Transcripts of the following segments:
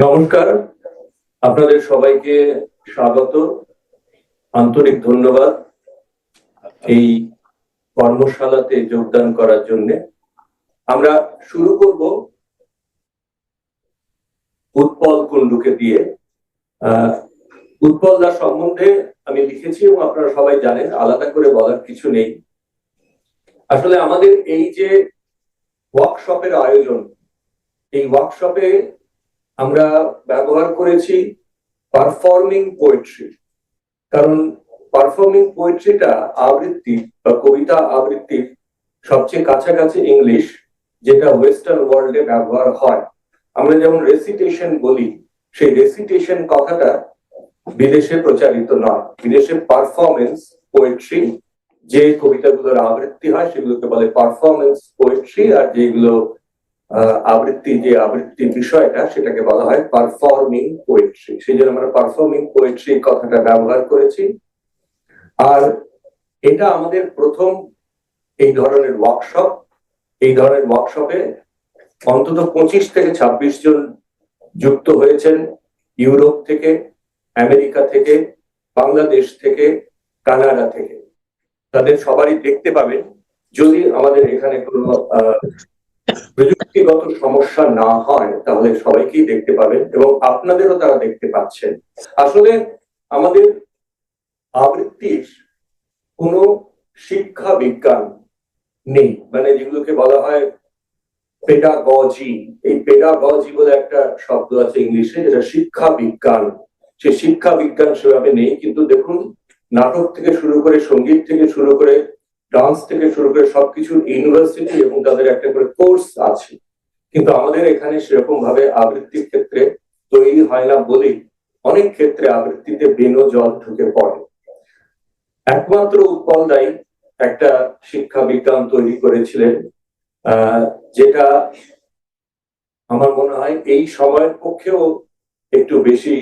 নমস্কার, আপনাদের সবাইকে স্বাগত, আন্তরিক ধন্যবাদ এই কর্মশালাতে যোগদান করার জন্য। আমরা শুরু করব উৎপল কুণ্ডুকে দিয়ে। উৎপল দা সম্বন্ধে আমি লিখেছি এবং আপনারা সবাই জানেন, আলাদা করে বলার কিছু নেই। আসলে আমাদের এই যে ওয়ার্কশপের আয়োজন, এই ওয়ার্কশপে আমরা ব্যবহার করেছি পারফর্মিং পোয়েট্রি। কারণ পারফর্মিং পোয়েট্রিটা আবৃত্তি বা কবিতা আবৃত্তির সবচেয়ে কাছাকাছি ইংলিশ, যেটা ওয়েস্টার্ন ওয়ার্ল্ডে ব্যবহার হয়। আমরা যেমন রেসিটেশন বলি, সেই রেসিটেশন কথাটা বিদেশে প্রচারিত নয়। বিদেশে পারফরমেন্স পোয়েট্রি, যে কবিতাগুলোর আবৃত্তি হয় সেগুলোকে বলে পারফরমেন্স পোয়েট্রি, আর যেগুলো আবৃত্তি বিষয়টা সেটাকে বলা হয় পারফর্মিং পোয়েট্রি। সেই জন্য আমরা পারফর্মিং পোয়েট্রি কথাটা ব্যবহার করেছি। আর এটা আমাদের প্রথম এই ধরনের ওয়ার্কশপ। এই ধরনের ওয়ার্কশপে অন্তত 25 থেকে 26 জন যুক্ত হয়েছেন, ইউরোপ থেকে, আমেরিকা থেকে, বাংলাদেশ থেকে, কানাডা থেকে। তাদের সবারই দেখতে পাবেন, যদি আমাদের এখানে কোনো প্রযুক্তিগত সমস্যা না হয় তাহলে সবাইকেই দেখতে পাবেন এবং আপনাদেরও তারা দেখতে পাচ্ছেন। আসলে আমাদের আবৃত্তির কোনো শিক্ষা বিজ্ঞান নেই, মানে যেগুলোকে বলা হয় পেডাগজি। এই পেডাগজি বলে একটা শব্দ আছে ইংলিশে, যেটা শিক্ষা বিজ্ঞান। সে শিক্ষা বিজ্ঞান সেভাবে নেই, কিন্তু দেখুন, নাটক থেকে শুরু করে, সঙ্গীত থেকে শুরু করে, ডান্স থেকে শুরু করে সবকিছু ইউনিভার্সিটি এবং তাদের একটা করে কোর্স আছে। কিন্তু আমাদের এখানে সেরকম ভাবে আবৃত্তির ক্ষেত্রে তৈরি হয় না বলেই অনেক ক্ষেত্রে আবৃত্তিতে বেনো জল ঢুকে পড়ে। একমাত্র উৎপল দাই একটা শিক্ষা বিজ্ঞান তৈরি করেছিলেন, যেটা আমার মনে হয় এই সময়ের পক্ষেও একটু বেশি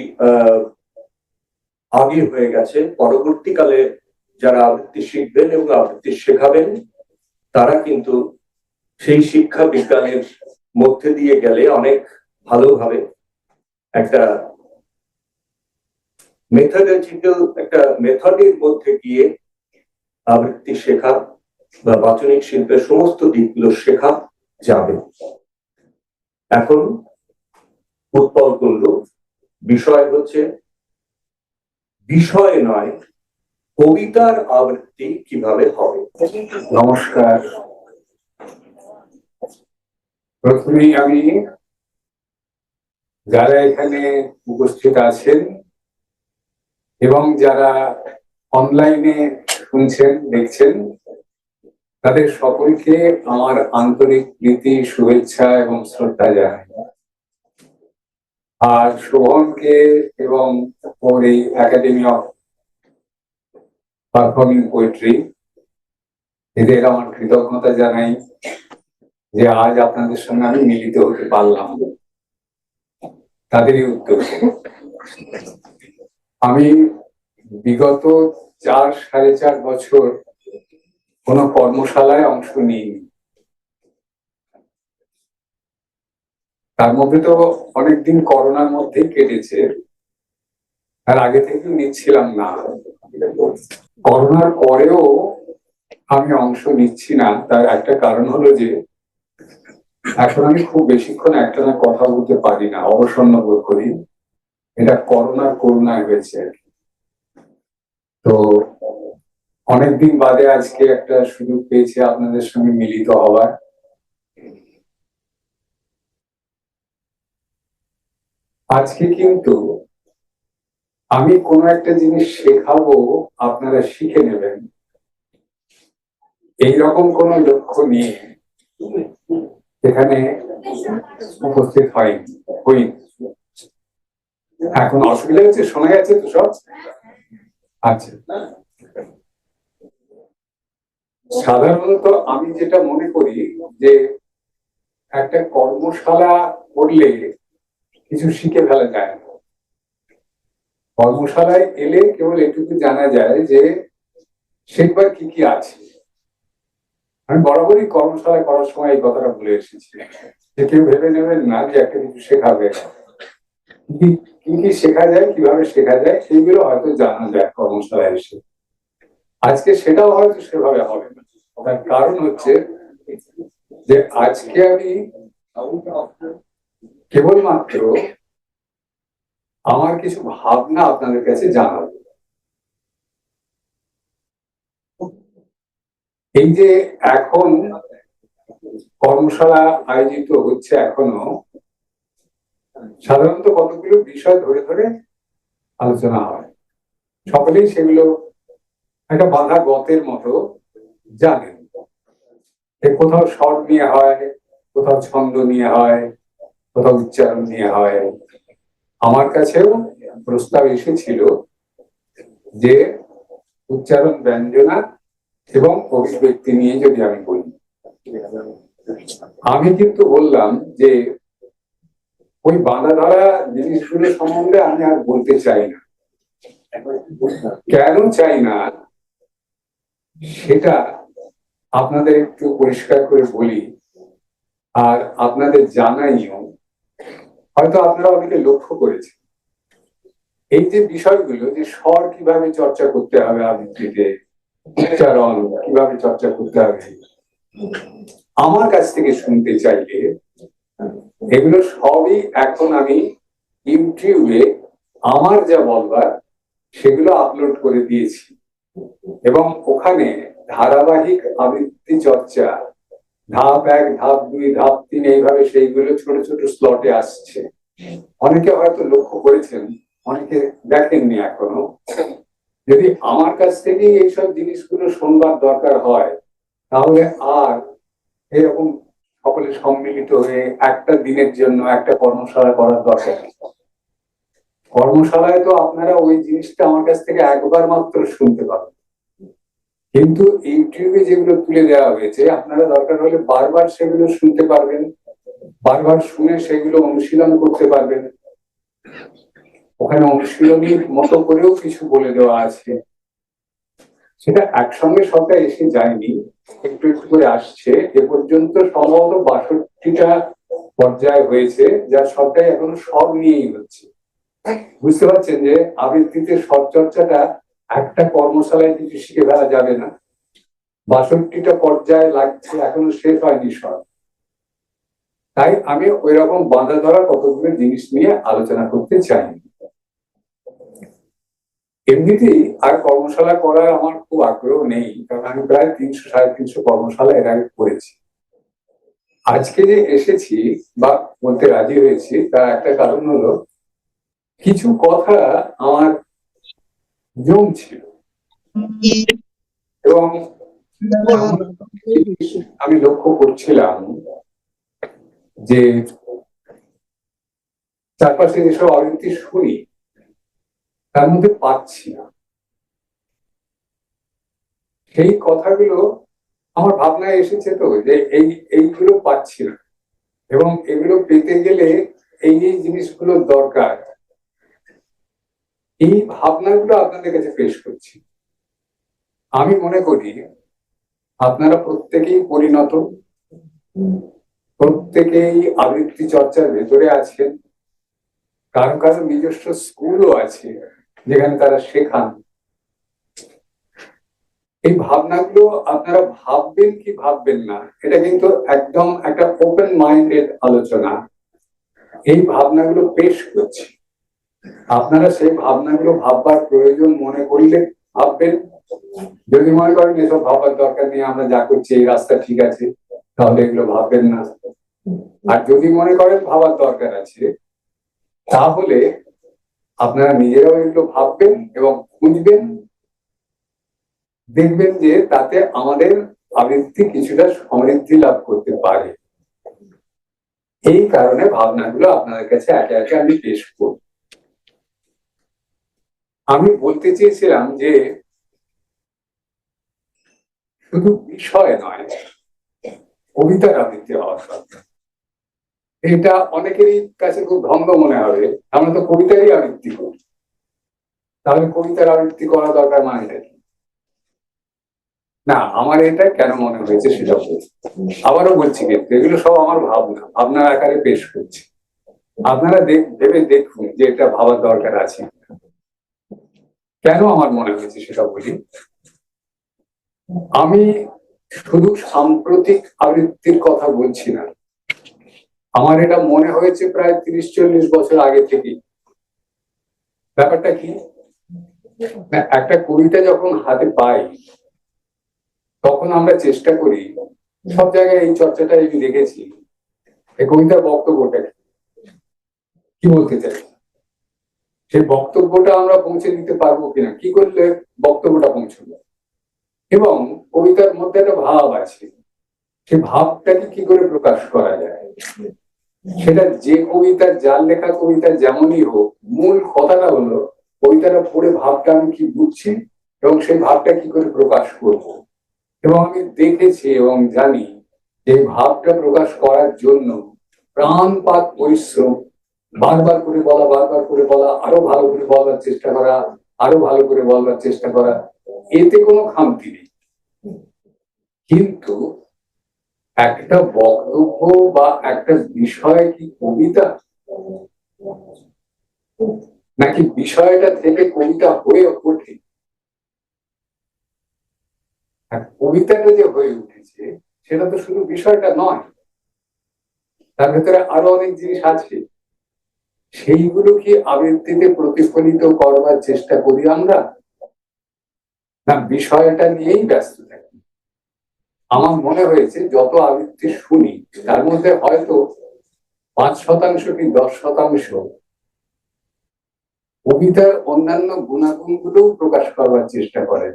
আগে হয়ে গেছে। পরবর্তীকালে যারা আবৃত্তি শিখবেন এবং আবৃত্তি শেখাবেন, তারা কিন্তু সেই শিক্ষা বিজ্ঞানের মধ্যে দিয়ে গেলে অনেক ভালোভাবে একটা মেথডের মধ্যে গিয়ে আবৃত্তি শেখা বা বাচনিক শিল্পের সমস্ত দিকগুলো শেখা যাবে। এখন উৎপল কুণ্ডু, বিষয় হচ্ছে, বিষয় নয়, কবিতার আবৃত্তি কিভাবে হবে। নমস্কার। প্রথমেই আমি যারা এখানে উপস্থিত আছেন এবং যারা অনলাইনে শুনছেন, দেখছেন, তাদের সকলকে আমার আন্তরিক প্রীতি, শুভেচ্ছা এবং শ্রদ্ধা জানাই। আর শোভনকে এবং ওর এই একাডেমি অফ পারফর্মিং পোয়েট্রি, এদের আমার কৃতজ্ঞতা জানাই যে আজ আপনাদের সঙ্গে আমি মিলিত হতে পারলাম, তাদেরই উদ্যোগে। আমি বিগত 4-4.5 বছর কোনো কর্মশালায় অংশ নিইনি। তার মধ্যে তো অনেকদিন করোনার মধ্যেই কেটেছে, আর আগে থেকে নিচ্ছিলাম না। করোনার পরেও আমি অংশ নিচ্ছি না, তার একটা কারণ হলো যে এখন আমি খুব বেশিক্ষণ একটানা কথা বলতে পারি না, অবসন্ন বোধ করি। এটা করোনায় হয়েছে আর কি। তো অনেকদিন বাদে আজকে একটা সুযোগ পেয়েছি আপনাদের সঙ্গে মিলিত হওয়ার। আজকে কিন্তু আমি কোনো একটা জিনিস শেখাবো, আপনারা শিখে নেবেন, এইরকম কোন লক্ষ্য নিয়ে এখানে উপস্থিত হই। এখন অসুবিধা হচ্ছে, শোনা যাচ্ছে তো সব? আচ্ছা, সাধারণত আমি যেটা মনে করি যে একটা কর্মশালা করলে কিছু শিখে ফেলা যায় না। কর্মশালায় এলে কেবল এটুকু জানা যায় যে শেখবার কি কি আছে। আমি বরাবরই কর্মশালা করার সময় এই কথাটা বলে এসেছি যে কেউ ভেবে নেবেন না যে একটা কিছু শেখাবে। কি কি কি শেখা যায়, কিভাবে শেখা যায়, সেইগুলো হয়তো জানা যায় কর্মশালায় এসে। আজকে সেটাও হয়তো সেভাবে হবে না। তার কারণ হচ্ছে যে আজকে আমি কেবলমাত্র আমার কিছু ভাবনা আপনাদের কাছে জানাবো। এই যে এখন কর্মশালা আয়োজিত হচ্ছে, এখনো সাধারণত কতগুলো বিষয় ধরে ধরে আলোচনা হয়। সকলেই সেগুলো একটা বাঁধা গতের মতো জানেন। কোথাও স্বর নিয়ে হয়, কোথাও ছন্দ নিয়ে হয়, কোথাও উচ্চারণ নিয়ে হয়। আমার কাছেও প্রস্তাব এসেছিল যে উচ্চারণ, ব্যঞ্জনা এবং অভিব্যক্তি নিয়ে যদি আমি বলি। আমি কিন্তু বললাম যে ওই বাঁধা ধরা জিনিসগুলো সম্বন্ধে আমি আর বলতে চাই না। কেন চাই না সেটা আপনাদের একটু পরিষ্কার করে বলি, আর আপনাদের জানাইও। হয়তো আপনারা অনেকে লক্ষ্য করেছেন এই যে বিষয়গুলো, যে স্বর কিভাবে চর্চা করতে হবে আবৃত্তিতে, উচ্চারণ কিভাবে চর্চা করতে হবে, আমার কাছ থেকে শুনতে চাইলে এগুলো সবই এখন আমি ইউটিউবে আমার যা বলবার সেগুলো আপলোড করে দিয়েছি, এবং ওখানে ধারাবাহিক আবৃত্তি চর্চা ধাপ 1, ধাপ 2, ধাপ 3 এইভাবে সেইগুলো ছোট ছোট স্লটে আসছে। অনেকে হয়তো লক্ষ্য করেছেন, অনেকে দেখেননি এখনো। যদি আমার কাছ থেকে এইসব জিনিসগুলো শুনবার দরকার হয়, তাহলে আর এরকম সকলে সম্মিলিত হয়ে একটা দিনের জন্য একটা কর্মশালা করার দরকার নেই। কর্মশালায় তো আপনারা ওই জিনিসটা আমার কাছ থেকে একবার মাত্র শুনতে পাবেন, কিন্তু ইউটিউবে যেগুলো তুলে দেওয়া হয়েছে আপনারা দরকার হলে বারবার সেগুলো শুনতে পারবেন, বারবার শুনে সেগুলো অনুশীলন করতে পারবেন। ওখানে অনুশীলনীর মতো করেও কিছু বলে দেওয়া আছে। সেটা একসঙ্গে সবটা এসে যায়নি, একটু একটু করে আসছে। এ পর্যন্ত সম্ভবত 62টা পর্যায় হয়েছে, যার সবটাই এখনো স্বর নিয়েই হচ্ছে। বুঝতে পারছেন যে আবৃত্তিতে স্বর চর্চাটা একটা কর্মশালায় কিছু শিখে ফেলা যাবে না। 62টা পর্যায়ে লাগছে, এখনো শেষ হয়নি স্বর। তাই আমি ওই রকম বাঁধা ধরা কতগুলো জিনিস নিয়ে আলোচনা করতে চাই। এমনিতেই আর কর্মশালা করার আমার খুব আগ্রহ নেই, কারণ আমি প্রায় 300-350 কর্মশালা এর আগে করেছি। আজকে যে এসেছি বা বলতে রাজি হয়েছি, তার একটা কারণ হলো কিছু কথা আমার জমছিল, এবং আমি লক্ষ্য করছিলাম যে চারপাশে যেসব আবৃত্তি শুনি তার মধ্যে পাচ্ছি না সেই কথাগুলো। আমার ভাবনায় এসেছে তো যে এইগুলো পাচ্ছি না, এবং এগুলো পেতে গেলে এই জিনিসগুলো দরকার। এই ভাবনাগুলো আপনাদের কাছে পেশ করছি। আমি মনে করি আপনারা প্রত্যেকেই পরিণত, প্রত্যেকেই আবৃত্তি চর্চার ভেতরে আছেন। কারো কারো নিজস্ব স্কুলও আছে যেখানে তারা শেখান। এই ভাবনাগুলো আপনারা ভাববেন কি ভাববেন না, এটা কিন্তু একদম একটা ওপেন মাইন্ডেড আলোচনা। এই ভাবনাগুলো পেশ করছি, আপনারা সেই ভাবনাগুলো ভাববার প্রয়োজন মনে করলে ভাববেন। যদি মনে করেন এসব ভাববার দরকার নেই, আমরা যা করছি এই রাস্তা ঠিক আছে, তাহলে এগুলো ভাববেন না। আর যদি মনে করেন ভাবার দরকার আছে, তাহলে আপনারা নিজেরাও এগুলো ভাববেন এবং খুঁজবেন। দেখবেন যে তাতে আমাদের আবৃত্তি কিছুটা সমৃদ্ধি লাভ করতে পারে। এই কারণে ভাবনাগুলো আপনাদের কাছে একে একে আমি পেশ করব। আমি বলতে চেয়েছিলাম যে শুধু বিষয় নয়, কবিতার আবৃত্তি হওয়া দরকার। এটা অনেকেরই কাছে খুব ভঙ্গ মনে হবে, আমরা তো কবিতারই আবৃত্তি করি, তাহলে কবিতার আবৃত্তি করা দরকার মানে কি? না, আমার এটা কেন মনে হয়েছে সেটা বলছি। আবারও বলছি, কিন্তু এগুলো সব আমার ভাবনার আকারে পেশ করছি। আপনারা ভেবে দেখুন যে এটা ভাবার দরকার আছে। কেন আমার মনে হয়েছে সেটা বলি। আমি শুধু সাম্প্রতিক আবৃত্তির কথা বলছি না, আমার এটা মনে হয়েছে প্রায় 30-40 বছর আগে থেকেই। ব্যাপারটা কি, না, একটা কবিতা যখন হাতে পাই তখন আমরা চেষ্টা করি, সব জায়গায় এই চর্চাটা আমি দেখেছি, এই কবিতার বক্তব্যটা কি বলতে চাই, সেই বক্তব্যটা আমরা পৌঁছে দিতে পারবো কিনা, কি করলে বক্তব্যটা পৌঁছবে, এবং কবিতার মধ্যে একটা ভাব আছে, সেই ভাবটাকে কি করে প্রকাশ করা যায়। সেটা যে কবিতার, যার লেখা কবিতা যেমনই হোক, মূল কথাটা হলো কবিতাটা পড়ে ভাবটা আমি কি বুঝছি এবং সেই ভাবটা কি করে প্রকাশ করব। এবং আমি দেখেছি এবং জানি যে ভাবটা প্রকাশ করার জন্য প্রাণপাত পরিশ্রম, বারবার করে বলা, বারবার করে বলা, আরো ভালো করে বলবার চেষ্টা করা, আরো ভালো করে বলবার চেষ্টা করা, এতে কোনো খামতি নেই। কিন্তু একটা বক্তব্য বা একটা বিষয় কি কবিতা, নাকি বিষয়টা থেকে কবিতা হয়ে ওঠে? আর কবিতাটা যে হয়ে উঠেছে সেটা তো শুধু বিষয়টা নয়, তার ভেতরে আরো অনেক জিনিস আছে। সেইগুলো কি আবৃত্তিতে প্রতিফলিত করবার চেষ্টা করি আমরা, না বিষয়টা নিয়েই ব্যস্ত থাকি? আমার মনে হয়েছে যত আবৃত্তি শুনি তার মধ্যে হয়তো 5% কি 10% কবিতার অন্যান্য গুণাগুণ গুলো প্রকাশ করবার চেষ্টা করে,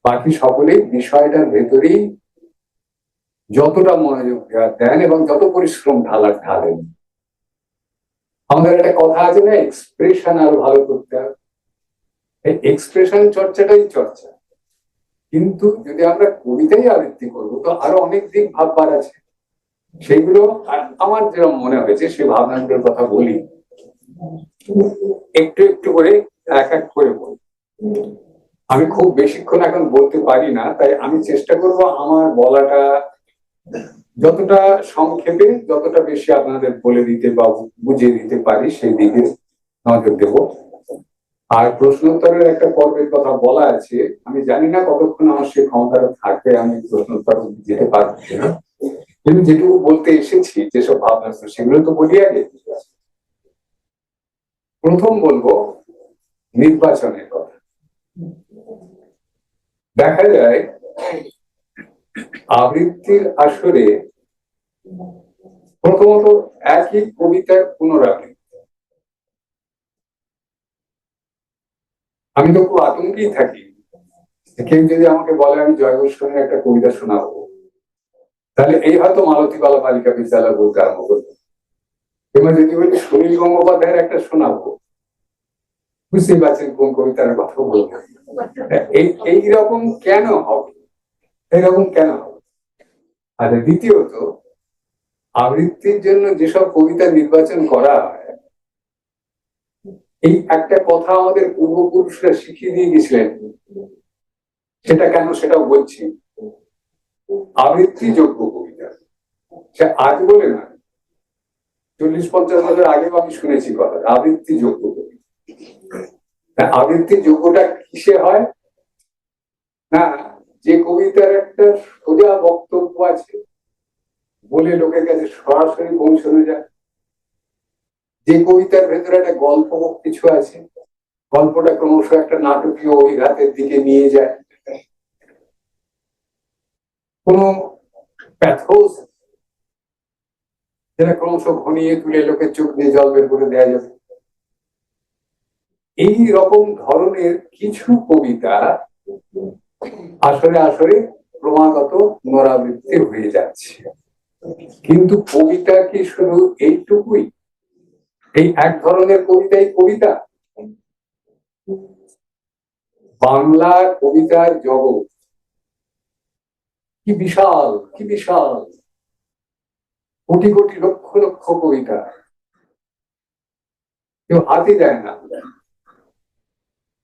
বাকি সকলেই বিষয়টার ভেতরেই যতটা মনোযোগ দেন এবং যত পরিশ্রম ঢালেন। আমাদের একটা কথা আছে না, এক্সপ্রেশন আরো ভালো করতে হবে। এই এক্সপ্রেশন চর্চাটাই চর্চা, কিন্তু যদি আমরা কবিতাই আবৃত্তি করবো তো আরো অনেক দিক ভাববার আছে। সেগুলো আমার যেরকম মনে হয়েছে সেই ভাবনাগুলোর কথা বলি, একটু একটু করে এক এক করে বলি। আমি খুব বেশিক্ষণ এখন বলতে পারি না, তাই আমি চেষ্টা করব আমার বলাটা যতটা সংক্ষেপে, যতটা বেশি আপনাদের বলে দিতে বা বুঝিয়ে দিতে পারি সেই দিকে নজর দেব। আর প্রশ্নোত্তরের একটা পর্বের কথা বলা আছে, আমি জানি না কতক্ষণ আমার সেই ক্ষমতাটা থাকবে, আমি প্রশ্নোত্তর যেতে পারবো না, কিন্তু যেটুকু বলতে এসেছি, যেসব ভাবনা সেগুলো তো বলি আগে। প্রথম বলবো নির্বাচনের কথা। দেখা যায় আবৃত্তির আসরে প্রথমত একই কবিতার পুনরাবৃত্তি। আমি তো খুব আতঙ্কেই থাকি, কেউ যদি আমাকে বলে আমি জয় গোস্বামীর একটা কবিতা শোনাবো, তাহলে এই হয়তো মালতী বালা বালিকা বিদ্যালয় বলতে আরম্ভ করবো, কিংবা যদি বলি সুনীল গঙ্গোপাধ্যায়ের একটা শোনাবো, বুঝতেই পারছেন কোন কবিতার কথা বলবো। এইরকম কেন হবে, এইরকম কেন হবে? আর দ্বিতীয়ত, আবৃত্তির জন্য যেসব কবিতা নির্বাচন করা হয়, এই একটা কথা আমাদের পূর্বপুরুষরা শিখিয়ে দিয়ে গেছিলেন, সেটা কেন সেটাও বলছি। আবৃত্তি যোগ্য কবিতা, সে আজ বলে না, 40-50 বছর আগেও আমি শুনেছি কথা, আবৃত্তি যোগ্য কবিতা। আবৃত্তি যোগ্যটা কিসে হয়, না যে কবিতার একটা সোজা বক্তব্য আছে, বলে লোকের কাছে সরাসরি পৌঁছানো যায়, যে কবিতার ভেতরে একটা গল্প কিছু আছে, গল্পটা ক্রমশ একটা নাটকীয় অভিঘাতের দিকে নিয়ে যায়, কোন প্যাথোস যেটা ক্রমশ ঘনিয়ে তুলে লোকের চোখ দিয়ে জল বের করে দেওয়া যাবে, এই রকম ধরনের কিছু কবিতা আসলে আসলে ক্রমাগত পুনরাবৃত্তি হয়ে যাচ্ছে। কিন্তু কবিতা কি শুধু এইটুকুই, এই এক ধরনের কবিতাই কবিতা? বাংলা কবিতার জগৎ কি বিশাল, কি বিশাল, কোটি কোটি লক্ষ লক্ষ কবিতা, কেউ হাতে দেয় না।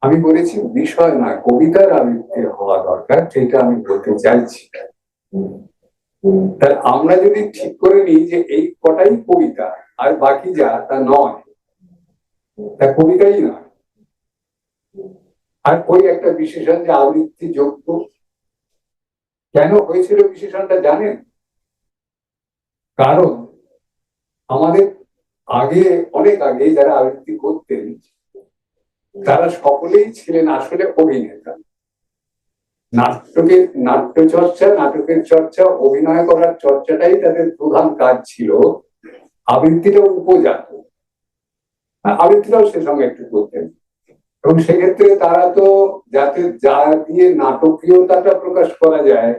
আমি বলেছি বিষয় না, কবিতার আবৃত্তি হওয়া দরকার, সেটা আমি বলতে চাইছি। তাহলে আমরা যদি ঠিক করে নিই যে এই কটাই কবিতা, আর বাকি যা তা নয়, তা কবিতাই নয়। আর ওই একটা বিশেষণ যে আবৃত্তি যোগ্য, কেন হয়েছিল বিশেষণটা জানেন? কারণ আমাদের আগে, অনেক আগে যারা আবৃত্তি করতেন তারা সকলেই ছিলেন আসলে অভিনেতা। নাটকের চর্চা, অভিনয় করার চর্চাটাই তাদের প্রধান কাজ ছিল। আবৃত্তিটা উপজাত, আবৃত্তিটাও সে সঙ্গে একটু করতেন। এবং সেক্ষেত্রে তারা তো যাতে যা দিয়ে নাটকীয়তাটা প্রকাশ করা যায়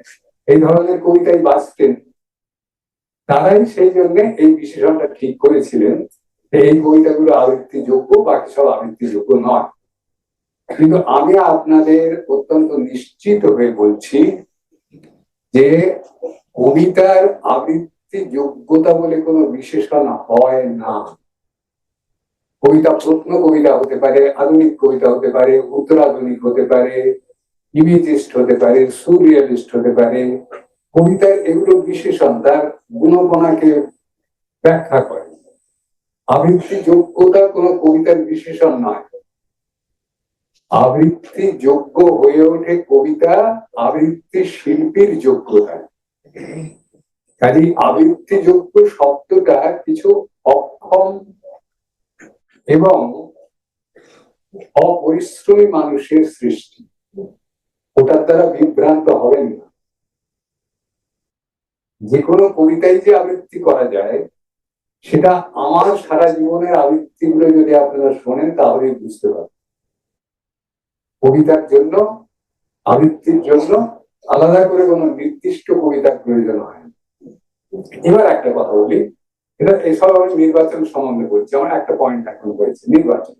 এই ধরনের কবিতাই বাঁচতেন। তারাই সেই জন্য এই বিশেষণটা ঠিক করেছিলেন এই কবিতাগুলো আবৃত্তি যোগ্য, বাকি সব আবৃত্তি যোগ্য নয়। কিন্তু আমি আপনাদের অত্যন্ত নিশ্চিত হয়ে বলছি যে কবিতার আবৃত্তি যোগ্যতা বলে কোনো বিশেষণ হয় না। কবিতা প্রত্ন কবিতা হতে পারে, আধুনিক কবিতা হতে পারে, উত্তরাধুনিক হতে পারে, ইমেজিস্ট হতে পারে, সুরিয়ালিস্ট হতে পারে। কবিতার এগুলো বিশেষণ তার গুণগণাকে ব্যাখ্যা করে। আবৃত্তি যোগ্যতা কোনো কবিতার বিশেষণ নয়। আবৃত্তি যোগ্য হয়ে ওঠে কবিতা আবৃত্তি শিল্পীর যোগ্যতা। কাজে আবৃত্তি যোগ্য শব্দটা কিছু অক্ষম এবং অপরিশ্রমী মানুষের সৃষ্টি, ওটার দ্বারা বিভ্রান্ত হবেন না। যে কোনো কবিতাই যে আবৃত্তি করা যায় সেটা আমার সারা জীবনের আবৃত্তিগুলো যদি আপনারা শোনেন তাহলেই বুঝতে পারবেন। কবিতার জন্য, আবৃত্তির জন্য আলাদা করে কোনো নির্দিষ্ট কবিতার প্রয়োজন হয় না। এবার একটা কথা বলি, এটা এসব আমি নির্বাচন সম্বন্ধে বলছি। আমার একটা পয়েন্ট এখন হয়েছে নির্বাচন,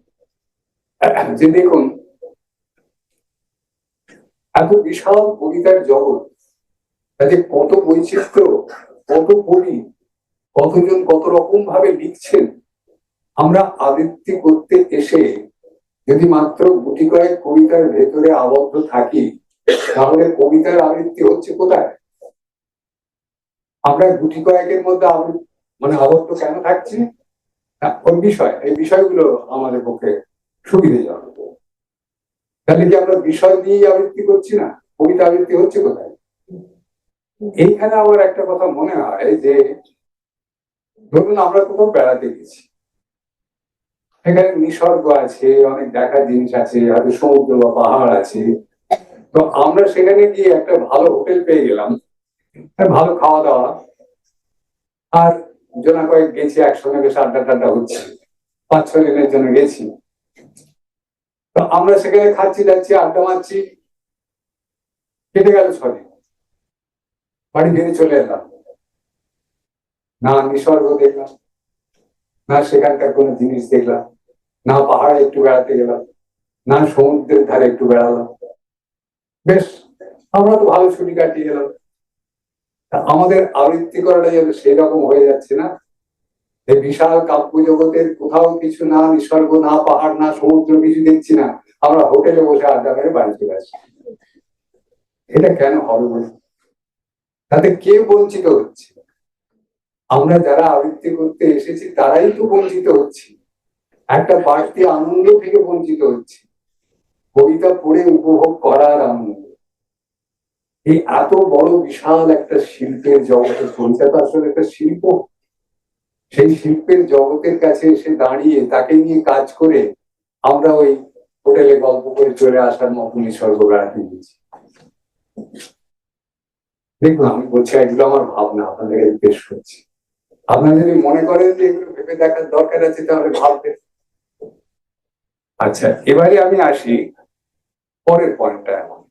যে দেখুন এত বিশাল কবিতার জগৎ, তাতে কত বৈচিত্র্য, কত কবি, কতজন কত রকম ভাবে লিখছেন। আমরা আবৃত্তি করতে এসে যদি মাত্র গুটি কয়েক কবিতার ভেতরে আবদ্ধ থাকি তাহলে কবিতার আবৃত্তি হচ্ছে কোথায়? আমরা গুটি কয়েকের মধ্যে আবদ্ধ কেন থাকছি? ওই বিষয়, এই বিষয়গুলো আমাদের পক্ষে সুবিধাজনক। তাহলে কি আমরা বিষয় দিয়েই আবৃত্তি করছি না? কবিতা আবৃত্তি হচ্ছে কোথায়? এইখানে আমার একটা কথা মনে হয় যে ধরুন আমরা কোথাও বেড়াতে গেছি, এখানে নিসর্গ আছে, অনেক দেখার জিনিস আছে, হয়তো সমুদ্র বা পাহাড় আছে। তো আমরা সেখানে গিয়ে একটা ভালো হোটেল পেয়ে গেলাম, ভালো খাওয়া দাওয়া, আর জনা কয়েক গেছি একসঙ্গে, বেশ আড্ডা টাড্ডা হচ্ছে, 5-6 দিনের জন্য গেছি। তো আমরা সেখানে খাচ্ছি যাচ্ছি আড্ডা মারছি, কেটে গেল 6 দিন, বাড়ি ফিরে চলে এলাম। না নিসর্গ দেখলাম, না সেখানকার কোনো জিনিস দেখলাম, না পাহাড়ে একটু বেড়াতে গেলাম, না সমুদ্রের ধারে একটু বেড়ালাম। বেশ, আমরা তো ভালো ছুটি কাটিয়ে গেলাম। আমাদের আবৃত্তি করাটা যেন সেই রকম হয়ে যাচ্ছে না। এই বিশাল কাব্য জগতের কোথাও কিছু না, নিসর্গ না, পাহাড় না, সমুদ্র কিছু দেখছি না, আমরা হোটেলে বসে আড্ডা মেরে বাড়ি চলে আসছি। এটা কেন হবে বলে? তাতে কে বঞ্চিত হচ্ছে? আমরা যারা আবৃত্তি করতে এসেছি তারাই তো বঞ্চিত হচ্ছি, একটা বাড়তি আনন্দ থেকে বঞ্চিত হচ্ছে, কবিতা পড়ে উপভোগ করার আনন্দ। এই এত বড় বিশাল একটা শিল্পের জগতের, কবিতা তো আসলে একটা শিল্প। সেই শিল্পের জগতের কাছে এসে দাঁড়িয়ে তাকে নিয়ে কাজ করে আমরা ওই হোটেলে গল্প করে চলে আসার মতো নিসর্গ বেড়াতে গেছি। দেখুন, আমি বলছি এগুলো আমার ভাবনা, আপনাদের পেশ করছি। আপনারা যদি মনে করেন যে এগুলো ভেবে দেখার দরকার আছে তাহলে ভাববেন। আচ্ছা, এবারে আমি আসি পরের পয়েন্টটা। এমন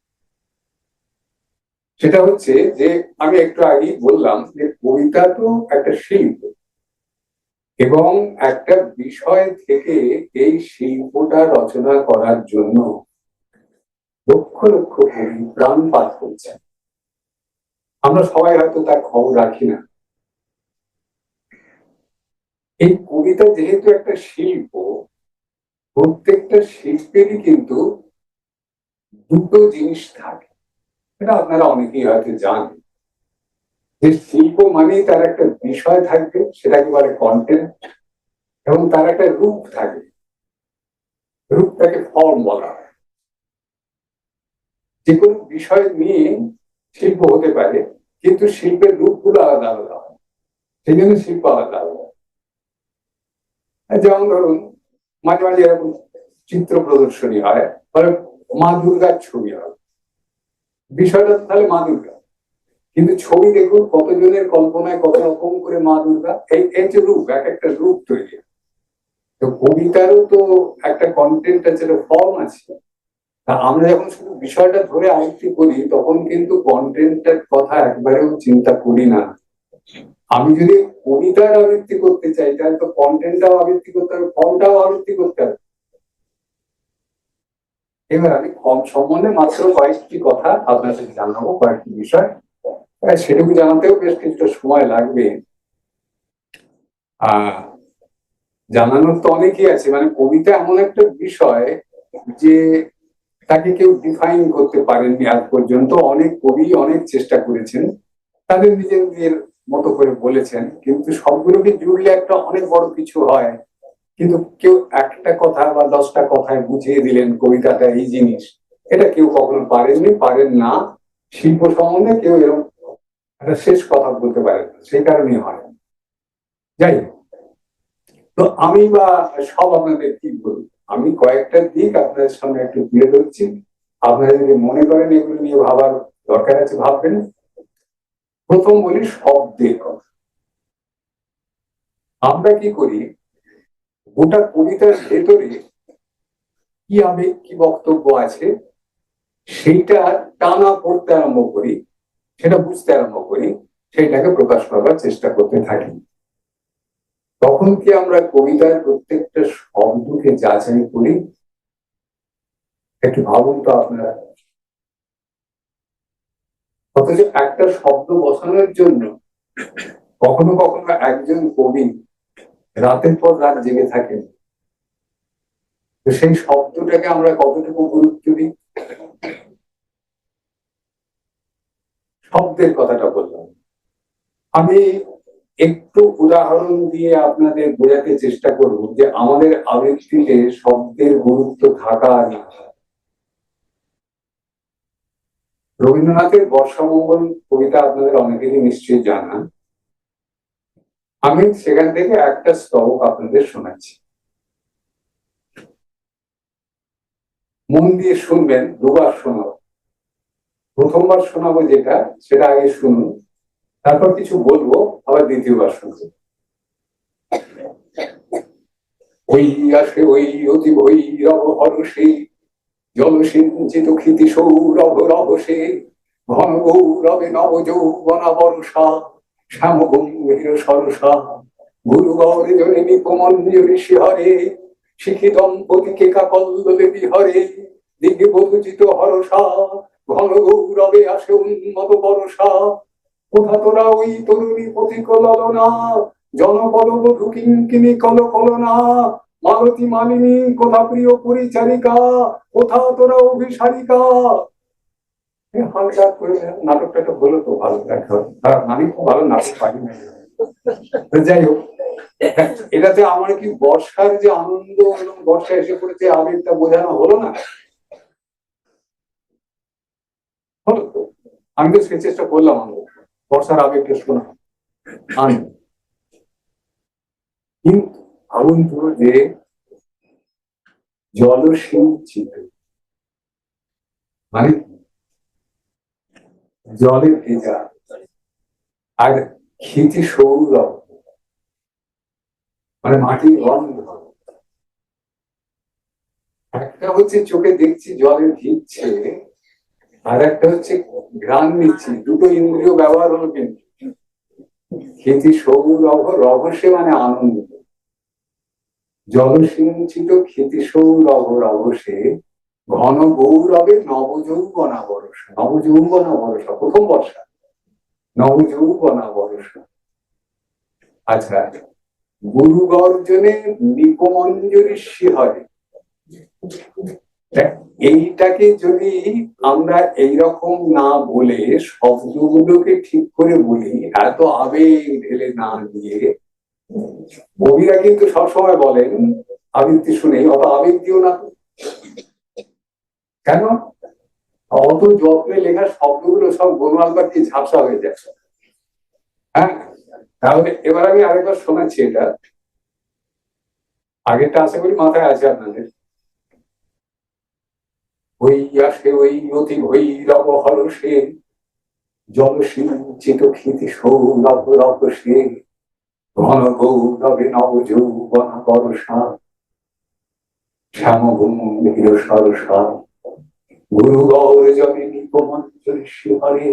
সেটা হচ্ছে যে আমি একটু আগেই বললাম যে কবিতা তো একটা শিল্প, এবং একটা বিষয় থেকে এই শিল্পটা রচনা করার জন্য লক্ষ লক্ষ কবি প্রাণপাত করছেন। আমরা সবাই হয়তো তার খবর রাখি না। এই কবিতা যেহেতু একটা শিল্প, প্রত্যেকটা শিল্পেরই কিন্তু দুটো জিনিস থাকে, এটা আপনারা অনেকেই হয়তো জানেন যে শিল্প মানেই তার একটা বিষয় থাকবে, সেটা একেবারে কন্টেন্ট, এবং তার একটা রূপ থাকবে, রূপটাকে ফর্ম বলা হয়। যে কোনো বিষয় নিয়ে শিল্প হতে পারে, কিন্তু শিল্পের রূপগুলো আলাদা আলাদা হয়, সেই জন্য শিল্প আলাদা আলাদা। যেমন ধরুন, মাঝে মাঝে এরকম চিত্র প্রদর্শনী হয়, মানে মা দুর্গার ছবি হয়, বিষয়টা তো তাহলে মা দুর্গা, কিন্তু ছবি দেখুন কতজনের কল্পনায় কত রকম করে মা দুর্গা, এই যে রূপ, এক একটা রূপ তৈরি। তো কবিতারও তো একটা কন্টেন্ট আছে, ফর্ম আছে। তা আমরা যখন শুধু বিষয়টা ধরে আয়ত্তি করি, তখন কিন্তু কন্টেন্টের কথা একবারেও চিন্তা করি না। আমি যদি কবিতার আবৃত্তি করতে চাই, তাহলে তো কন্টেন্টটাও আবৃত্তি করতে হবে, ফর্মটাও আবৃত্তি করতে হবে। এবার আমি ফর্ম সম্বন্ধে মাত্র কয়েকটি কথা আপনার সাথে জানাবো, কয়েকটি বিষয়, সেটুকু জানাতেও বেশ কিছুটা সময় লাগবে। জানানোর তো অনেকই আছে, মানে কবিতা এমন একটা বিষয় যে তাকে কেউ ডিফাইন করতে পারেননি আজ পর্যন্ত। অনেক কবি অনেক চেষ্টা করেছেন, তাদের নিজেদের মতো করে বলেছেন, কিন্তু সবগুলোকে জুড়লে একটা অনেক বড় কিছু হয়। কিন্তু কেউ একটা কথা বা 10টা কথায় বুঝিয়ে দিলেন কবিতাটা এই জিনিস, এটা কেউ কখনো পারেননি, পারেন না। শিল্প সম্বন্ধে কেউ এরকম একটা শেষ কথা বলতে পারেন না, সেই কারণেই হয়। যাই হোক, তো আমি বা সব আপনাদের কি বলবো, আমি কয়েকটা দিক আপনাদের সামনে একটু তুলে ধরছি। আপনারা যদি মনে করেন এগুলো নিয়ে ভাবার দরকার আছে, ভাববেন। প্রথম বলি শব্দের কথা। আমরা কি করি, গোটা কবিতার ভেতরে কি আবেগ, কি বক্তব্য আছে, সেইটা টানা পড়তে আরম্ভ করি, সেটা বুঝতে আরম্ভ করি, সেইটাকে প্রকাশ করার চেষ্টা করতে থাকি। তখন কি আমরা কবিতার প্রত্যেকটা শব্দকে যাচাই করি? একটু ভাবুন তো আপনারা। অথচ একটা শব্দ বসানোর জন্য কখনো কখনো একজন কবি রাতের পর রাত জেগে থাকেন। তো সেই শব্দটাকে আমরা কতটুকু গুরুত্ব দিই? শব্দের কথাটা বললাম, আমি একটু উদাহরণ দিয়ে আপনাদের বোঝাতে চেষ্টা করব যে আমাদের আবৃত্তিতে শব্দের গুরুত্ব থাকা না। রবীন্দ্রনাথের বর্ষামঙ্গল কবিতা আপনাদের অনেকেরই নিশ্চয়ই জানা। আমি সেখান থেকে একটা স্তবক আপনাদের শোনাচ্ছি, মন দিয়ে শুনবেন, দুবার শোনাবো। প্রথমবার শোনাবো যেটা, সেটা আগে শুনুন, তারপর কিছু বলবো, আবার দ্বিতীয়বার শুনবো। ওই আসে ওই অতি ভৈরব হরষে, জলসিঞ্চিত ক্ষিতি সৌরভ রহসে, ঘন গৌরবে নব যৌবনা বর্ষা, শ্যাম গম্ভীর সরসা, গুরুগরে জনে নিপমঞ্জরি শিহরে, শিখি দম্পতি কেকা কল্লোলে বিহরে, দিকে বধুচিত হরসা, ঘন গৌরবে আসে উন্মত বরসা। কোথা তোরা ওই তরুণী পথিক ললনা, জনপদ বধূ কিঙ্কিণী কল কলনা, মালতী মালিনী কোথা প্রিয় পরিচারিকা, কোথা তোরা অভিসারিকা। হালকা করে নাটকটা তো হলো, তো ভালো দেখা, আমি খুব ভালো নাটক পারি না। যাই হোক, এটাতে আমার কি বর্ষার যে আনন্দ এবং বর্ষা এসে পড়েছে আবেগটা বোঝানো হলো না? হলো তো, আমি তো সে চেষ্টা করলাম বর্ষার আবেগটা শোনা। আমি কিন্তু ভাবুন তো যে জলসিঞ্চিত মানে জলে ভেজা, আর ক্ষিতি সৌরভ মানে মাটির গন্ধ। একটা হচ্ছে চোখে দেখছি জলে ভিজছে, আর একটা হচ্ছে ঘ্রাণ নিচ্ছি, দুটো ইন্দ্রিয় ব্যবহার হলো। কিন্তু ক্ষিতি সৌরভ রহস্যে মানে আনন্দ, জলসিঞ্চিত ক্ষিতি সৌরভ রহস্যে, ঘন গৌরবে নবযৌবনা বর্ষা। নবযৌবনা বর্ষা, প্রথম বর্ষা, নবযৌবনা বর্ষা। আচ্ছা, গুরু গর্জনে নিপমঞ্জরি শিহরে, এইটাকে যদি আমরা এইরকম না বলে শব্দগুলোকে ঠিক করে বলি, এত আবেগ ঢেলে না দিয়ে, কবিরা কিন্তু সবসময় বলেন আবৃত্তি শুনে অত আবেগ দিও না তো। কেন? অত যত্নে লেখা শব্দগুলো সব গোলমাল পাখি ঝাপসা হয়ে যায়। হ্যাঁ, তাহলে এবার আমি আরেকবার শোনাচ্ছি এটা। আগেরটা আশা করি মাথায় আছে আপনাদের। ওই আসে ওই অতি ভৈরব হরষে, জলসিঞ্চিত ক্ষিতি সৌরভ রহসে, ঘন গৌরবে নব যৌবন বর্ষা, শ্যাম গম্ভীর সরসা, গুরু গৌরজনে নিপমঞ্জলি শিহরে,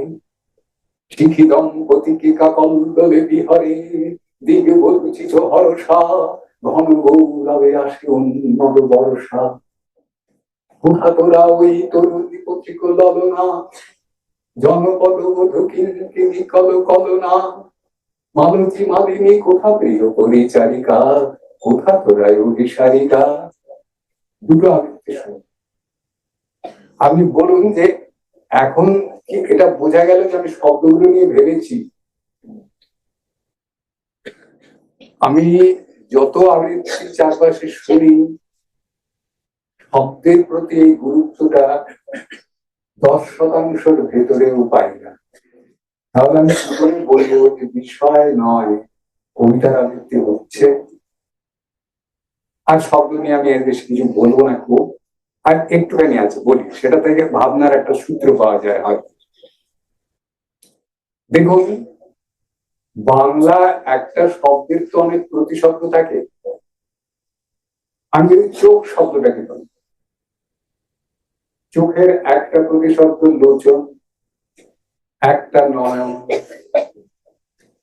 শিখি দম্পতি কিকা কন্দলে বিহরে, দিগে বলচিত হরসা, ঘন গৌরবে আসে উন্নদ বর্ষা। কোথা তোরা ওই তরুণী পথিক ললনা, জনপদ ঢুকিনি কল কলনা, মালতী মালিনী কোথা প্রিয় পরিচারিকা, কোথা তোরা অভিসারিকা। দুটো আবৃত্তি শুনি। আপনি বলুন যে এখন কি এটা বোঝা গেল যে আমি শব্দগুলো নিয়ে ভেবেছি? আমি যত আবৃত্তি চারপাশে শুনি, শব্দের প্রতি এই গুরুত্বটা 10% ভেতরেও পাই না। তাহলে আমি কি করে বলবো যে বিষয় নয়, কবিতার আবৃত্তি হচ্ছে? আর শব্দ নিয়ে আমি এর বেশি কিছু বলবো না। খুব আর একটুখানি আছে বলি, সেটা থেকে ভাবনার একটা সূত্র পাওয়া যায় হয়তো। দেখুন, বাংলা একটা শব্দের তো অনেক প্রতিশব্দ থাকে। আমি যদি চোখ শব্দটাকে বলি, চোখের একটা প্রতিশব্দ লোচন, একটা নয়ন,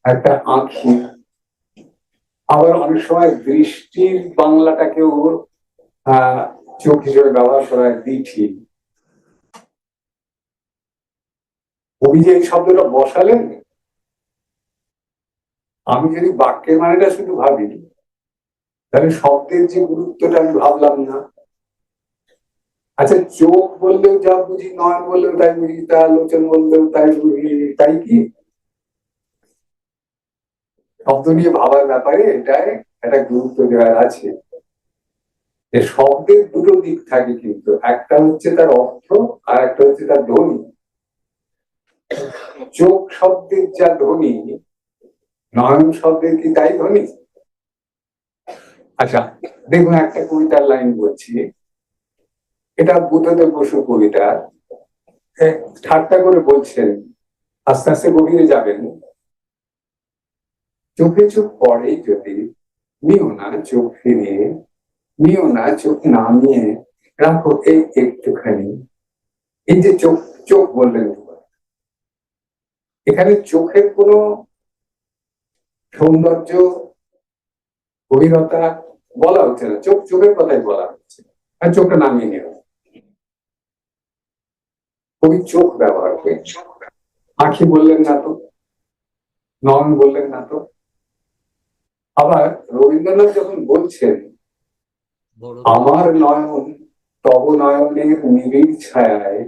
একটা আঁখি। আবার অনেক সময় দৃষ্টির বাংলাটাকেও চোখ হিসেবে ব্যবহার করা হয় দিঠি। কবি যে এই শব্দটা বসালেন, আমি যদি বাক্যের মানেটা শুধু ভাবি, তাহলে শব্দের যে গুরুত্বটা আমি ভাবলাম না। আচ্ছা, চোখ বললেও যা বুঝি, নয়ন বললেও তাই বুঝি, তা লোচন বললেও তাই বুঝি, তাই কি? শব্দ নিয়ে ভাবার ব্যাপারে এটাই একটা গুরুত্ব দেওয়ার আছে। শব্দের দুটো দিক থাকে, কিন্তু একটা হচ্ছে তার অর্থ আর একটা হচ্ছে তার ধ্বনি। চোখ শব্দের যা ধ্বনি, নয়ন শব্দের কি তাই ধ্বনি? আচ্ছা, দেখুন একটা কবিতার লাইন বলছি, এটা বুদ্ধদেব বসু কবিতা। ঠাট্টা করে বলছেন, আস্তে আস্তে গভীরে যাবেন। চোখে চোখ পড়ে যদি, নিও না চোখ ফিরিয়ে, নিও না চোখ নামিয়ে, রাখো এই একটুখানি। এই যে চোখ, চোখ বললেন, এখানে চোখের কোনো সৌন্দর্য, গভীরতা বলা হচ্ছে না, চোখ চোখের কথাই বলা হচ্ছে। আর চোখটা নামিয়ে নেব, কবি চোখ ব্যবহার করে। আঁখি বললেন না তো, নয়ন বললেন না তো। আবার রবীন্দ্রনাথ যখন বলছেন, আমার নয়ন তব নয়নের নিবিড় ছায়ায়,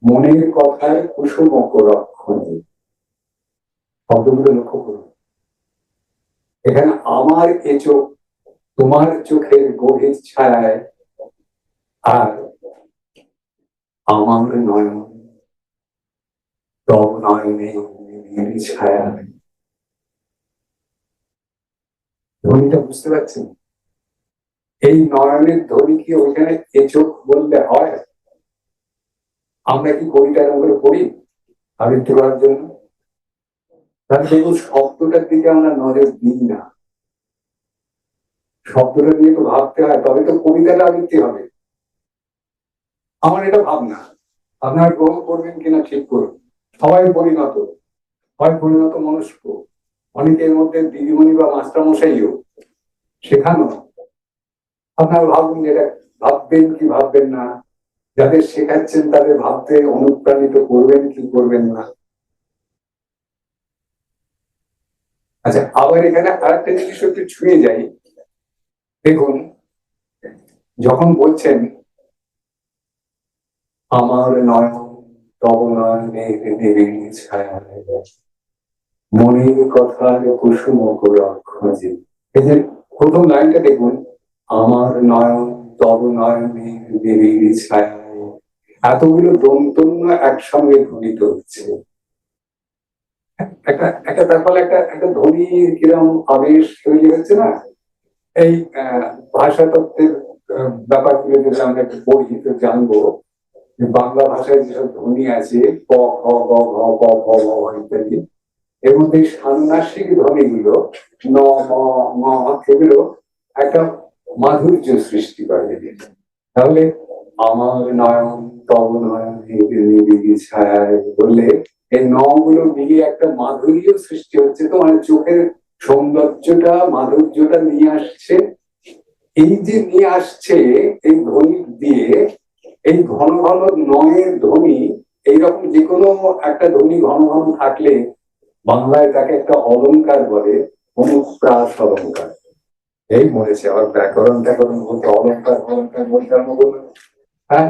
মনের কথার কুসুম রক্ষণে। শব্দগুলো লক্ষ্য করুন। এখানে আমার এ চোখ তোমার চোখের গভীর ছায়ায়, আর আমার নয়ন তব নয়নে নিবিড় ছায়ায়। ধ্বনিটা বুঝতে পারছেন? এই নয়নের ধ্বনি কি ওইখানে এ চোখ বললে হয়? আমরা কি কবিতা এরকম করে পড়ি আবৃত্তি করার জন্য? তাহলে দেখুন, শব্দটার দিকে আমরা নজর দিই না। শব্দটা নিয়ে তো ভাবতে হয়, তবে তো কবিতাটা আবৃত্তি হবে। আমার এটা ভাবনা, আপনারা গ্রহণ করবেন কিনা ঠিক করুন। সবাই পরিণত, হয় পরিণত মনস্ক, অনেকের মধ্যে দিদিমণি বা মাস্টারমশাইও শেখানো। আপনারা ভাবুন, যেটা ভাববেন কি ভাববেন না, যাদের শেখাচ্ছেন তাদের ভাবতে অনুপ্রাণিত করবেন কি করবেন না। আচ্ছা, আবার এখানে আরেকটা জিনিস একটু ছুঁয়ে যাই। দেখুন, যখন বলছেন আমার নয়ন তব নয়নের নিবিড় ছায়ায়, মনের কথার কুসুম খোঁজে। এই যে প্রথম লাইনটা দেখুন, আমার নয়ন তব নয়নের নিবিড় ছায়ায়, এতগুলো দন্তন্য একসঙ্গে ধ্বনিত হচ্ছে। একটা একটা তার ফলে একটা একটা ধ্বনির কিরম আবেশ তৈরি হচ্ছে না। এই ভাষা তত্ত্বের ব্যাপারগুলো যদি আমরা একটু পড়ি তো জানবো যে বাংলা ভাষায় যেসব ধ্বনি আছে ক খ গ ঘ প ফ গ ঘ ইত্যাদি, এর মধ্যে সান্নাসিক ধ্বনিগুলো ন ম ম এগুলো একটা মাধুর্য সৃষ্টি করে। তাহলে আমার নয়ন তব নয়ন নিবিড় ছায়ায় বললে এই ন গুলো মিলিয়ে একটা মাধুর্য সৃষ্টি হচ্ছে। তো মানে চোখের সৌন্দর্যটা মাধুর্যটা নিয়ে আসছে। এই যে নিয়ে আসছে এই ধ্বনি দিয়ে, এই ঘন ঘন নয়ের ধ্বনি, এইরকম যে কোনো একটা ধ্বনি ঘন ঘন থাকলে বাংলায় তাকে একটা অলংকার বলে, অনুপ্রাস অলংকার। এই মরেছে আবার ব্যাকরণ ট্যাকরণ বলতে অলংকার অলংকার বলতে আরম্ভ করলো। হ্যাঁ,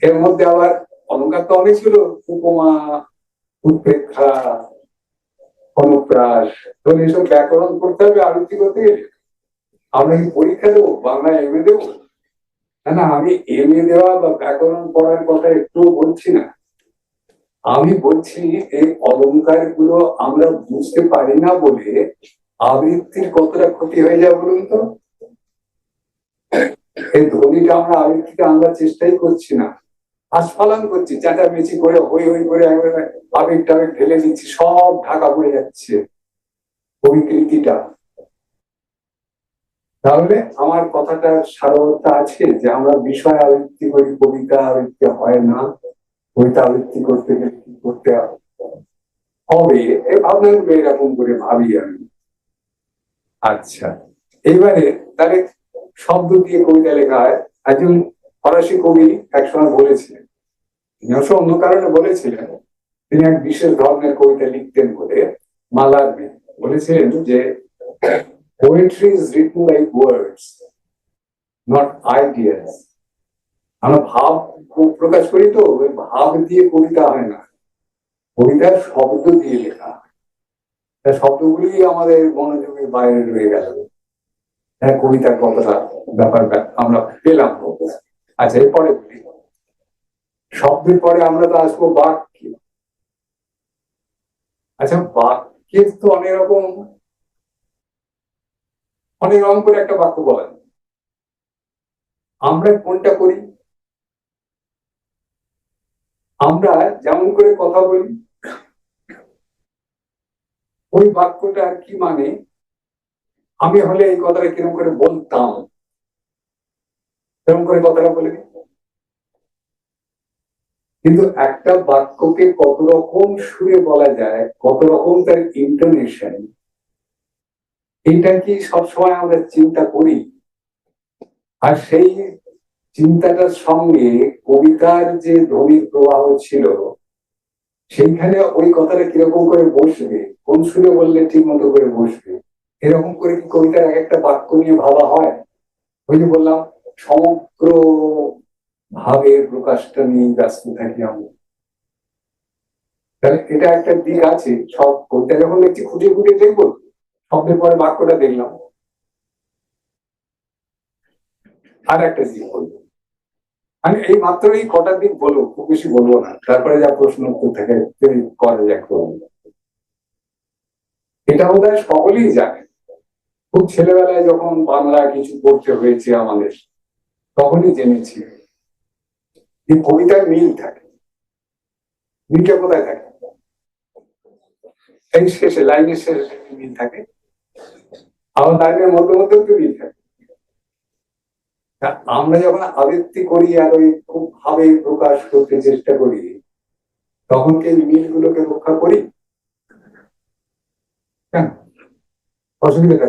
এর মধ্যে আবার অলংকার তো অনেক ছিল, উপমা, উৎপ্রেক্ষা, অনুপ্রাস। তো এইসব ব্যাকরণ করতে হবে আবৃত্তি করতে গেলে। আমরা কি পরীক্ষা দেবো, বাংলায় এমএ দেবো? না না, আমি এমএ দেওয়া বা ব্যাকরণ পড়ার কথা একটুও বলছি না। আমি বলছি এই অলংকার গুলো আমরা বুঝতে পারি না বলে আবৃত্তির কতটা ক্ষতি হয়ে যায় বলুন তো। এই ধ্বনিটা আমরা আবৃত্তিতে আনবার চেষ্টাই করছি না, আস্ফালন করছি, চেঁচামেচি করে হই হই করে একবারে আবেগ টাবেগ ঢেলে দিচ্ছি, সব ঢাকা পড়ে যাচ্ছে অভিকৃতিটা। তাহলে আমার কথাটার সারবত্তা আছে যে আমরা বিষয় আবৃত্তি করি, কবিতা আবৃত্তি হয় না। কবিতা আবৃত্তি করতে গেলে কি করতে হবে এই ভাবনাগুলো এরকম করে ভাবি আমি। আচ্ছা, এবারে তাহলে শব্দ দিয়ে কবিতা লেখা হয়। একজন ফরাসি কবি একসময় বলেছিলেন, তিনি অবশ্য অন্য কারণে বলেছিলেন, তিনি এক বিশেষ ধরনের কবিতা লিখতেন বলে, মালারমে বলেছিলেন যে poetry is written like words, not ideas. আমরা ভাব প্রকাশ করি, তো ওই ভাব দিয়ে কবিতা হয় না, কবিতার শব্দ দিয়ে লেখা হয়। শব্দগুলি আমাদের মনোযোগের বাইরে রয়ে গেল, কবিতার কতটা ব্যাপার আমরা পেলাম। আচ্ছা, এরপরে শব্দের পরে আমরা তো আসবো বাক্য। আচ্ছা, বাক্যের তো অনেক রকম করে একটা বাক্য বলা যায়। আমরা কোনটা করি? আমরা যেমন করে কথা বলি, ওই বাক্যটা কি মানে, আমি হলে এই কথাটা কিরকম করে বলতাম, এরকম করে কথাটা বলে দিই। কিন্তু একটা বাক্যকে কত রকম সুরে বলা যায়, কত রকম তার ইন্টোনেশন, এটা কি সবসময় আমরা চিন্তা করি? আর সেই চিন্তাটার সঙ্গে কবিতার যে ধ্বনির প্রবাহ ছিল, সেইখানে ওই কথাটা কিরকম করে বসবে, কোন সুরে বললে ঠিক মতো করে বসবে, এরকম করে কি কবিতার এক একটা বাক্য নিয়ে ভাবা হয়? ওই যে বললাম, সমগ্র ভাবের প্রকাশটা নিয়ে ব্যস্ত থাকি আমরা। তাহলে এটা একটা দিক আছে, সব কবিতা যখন দেখছি খুঁজে খুঁজে দেখবো, শব্দের পরে বাক্যটা দেখলাম। আর একটা দিক বলবো, আমি এই মাত্র এই কটা দিক বলবো, খুব বেশি বলবো না, তারপরে যা প্রশ্ন উত্তর থাকে করে যাক। এটা বোধহয় সকলেই জানে, খুব ছেলেবেলায় যখন বাংলা কিছু পড়তে হয়েছে আমাদের, তখনই জেনেছি যে কবিতায় মিল থাকে। মিলটা কোথায় থাকে? এই শেষে, লাইনের শেষে মিল থাকে, আবার লাইনের মধ্যে মধ্যেও তো মিল থাকে। আমরা যখন আবৃত্তি করি আর ওই খুব ভাবে প্রকাশ করতে চেষ্টা করি, তখন কি মিলগুলোকে রক্ষা করি? কেন অসুবিধা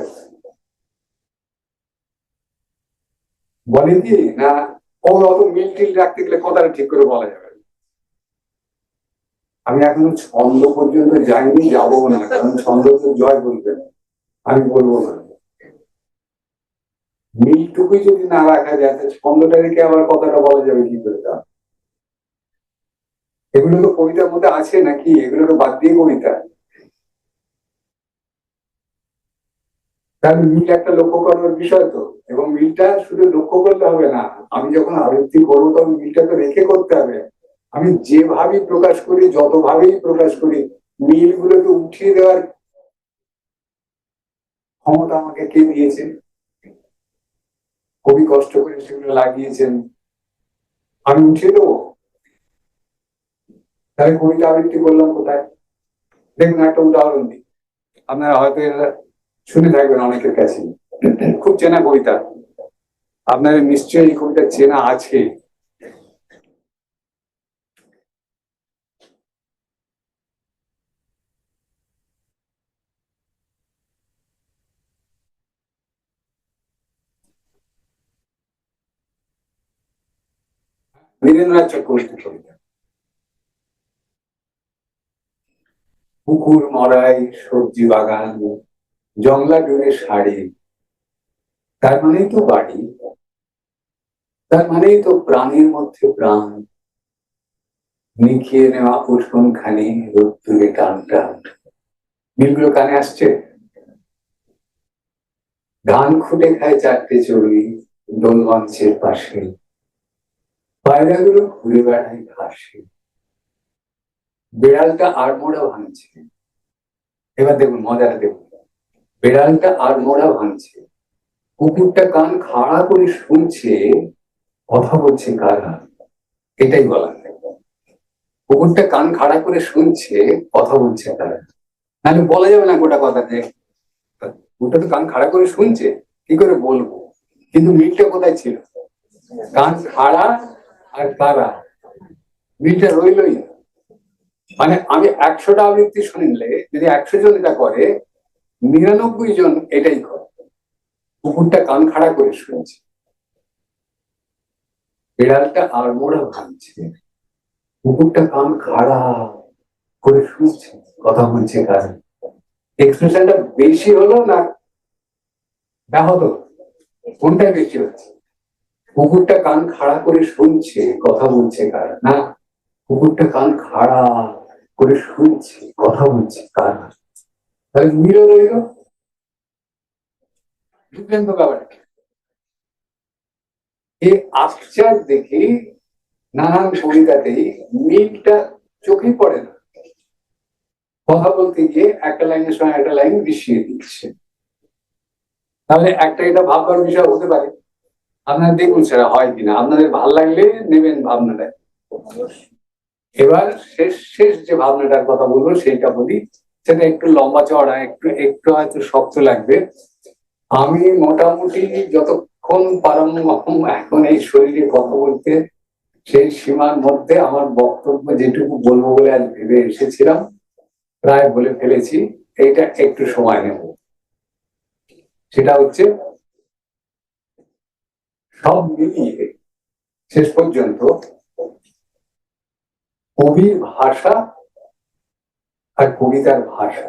বলে কি না, অত মিল টিল রাখতে গেলে কথাটা ঠিক করে বলা যাবে। আমি এখনো ছন্দ পর্যন্ত যাইনি, যাবো না, কারণ ছন্দ তো জয় বলবেন, আমি বলবো না। মিলটুকুই যদি না রাখা যায়, ছন্দটা রেখে আবার কথাটা বলা যাবে কি করে? এগুলো তো কবিতার মধ্যে আছে নাকি? এগুলো তো বাদ দিয়ে কবিতা। তার মিল একটা লক্ষ্য করার বিষয় তো, এবং মিলটা শুধু লক্ষ্য করলে হবে না, আমি যখন আবৃত্তি করবো তখন মিলটা তো রেখে করতে হবে। আমি যেভাবেই প্রকাশ করি, যতভাবেই প্রকাশ করি, মিলগুলোকে উঠিয়ে দেওয়ার ক্ষমতা আমাকে কে দিয়েছে? কবি কষ্ট করে সেগুলো লাগিয়েছেন, আমি উঠিয়ে দেবো? তাহলে কবিতা আবৃত্তি করলাম কোথায়? দেখুন একটা উদাহরণ দিই, আপনারা হয়তো এটা শুনে থাকবেন অনেকের কাছে, খুব চেনা কবিতা, আপনাদের নিশ্চয়ই এই কবিতা চেনা আছে। বীরেন্দ্রনাথ চক্রবর্তীর কবিতা, পুকুর মরাই সবজি বাগান, জংলা ডুলে শাড়ি, তার মানেই তো বাড়ি, তার মানেই তো প্রাণের মধ্যে প্রাণ, নিখিয়ে নেওয়া উঠোন খানি রোদ্দুরে টান টান। মিলগুলো কানে আসছে? ধান খুঁটে খায় চারটে চড়ুই দোল মঞ্চের পাশে, পায়রাগুলো ঘুরে বেড়ায় ঘাসে, বেড়ালটা আড়মোড়া ভাঙছে। এবার দেখুন মজাটা দেখুন, বেড়ালটা আড়মোড়া ভাঙছে, কুকুরটা কান খাড়া করে শুনছে, কথা বলছে কারা? এটাই বলা হয়। কুকুরটা কান খাড়া করে শুনছে, কথা বলছে কারা? নাহলে বলা যাবে না গোটা কথাতে, কুকুরটা তো কান খাড়া করে শুনছে, কি করে বলবো? কিন্তু মিলটা কোথায় ছিল? কান খাড়া আর কারা, মিলটা রইলই না। মানে আমি 100টা আবৃত্তি শুনলে যদি 100 জন এটা করে, 99 জন এটাই করে। কুকুরটা কান খাড়া করে শুনছে, বিড়ালটা আড়মোড়া ভাঙছে, কুকুরটা কান খাড়া করে শুনছে, কথা বলছে কারা? এক্সপ্রেশনটা বেশি হলো না ব্যাহত? কোনটা বেশি হচ্ছে? কুকুরটা কান খাড়া করে শুনছে, কথা বলছে কারা? না, কুকুরটা কান খাড়া করে শুনছে, কথা বলছে কারা? তাহলে মিলও রইল। বুঝলেন তো ব্যাপারটা? এই আকচার দেখে নানান কবিতাতেই মিলটা চোখে পড়ে না, কথা বলতে গিয়ে একটা লাইনের সঙ্গে একটা লাইন মিশিয়ে দিচ্ছে। তাহলে একটা এটা ভাববার বিষয় হতে পারে, আপনারা দেখুন সেটা হয় কিনা, আপনাদের ভাল লাগলে নেবেন ভাবনাটা। এবার শেষ শেষ যে ভাবনাটার কথা বলবো সেইটা বলি, সেটা একটু লম্বা চওড়া, একটু একটু হয়তো শক্ত লাগবে। আমি মোটামুটি যতক্ষণ পারম্য এখন এই শরীরে কথা বলতে, সেই সীমার মধ্যে আমার বক্তব্য যেটুকু বলবো বলে আজ ভেবে এসেছিলাম প্রায় বলে ফেলেছি। এইটা একটু সময় নেব। সেটা হচ্ছে সব মিলিয়ে শেষ পর্যন্ত কবির ভাষা আর কবিতার ভাষা,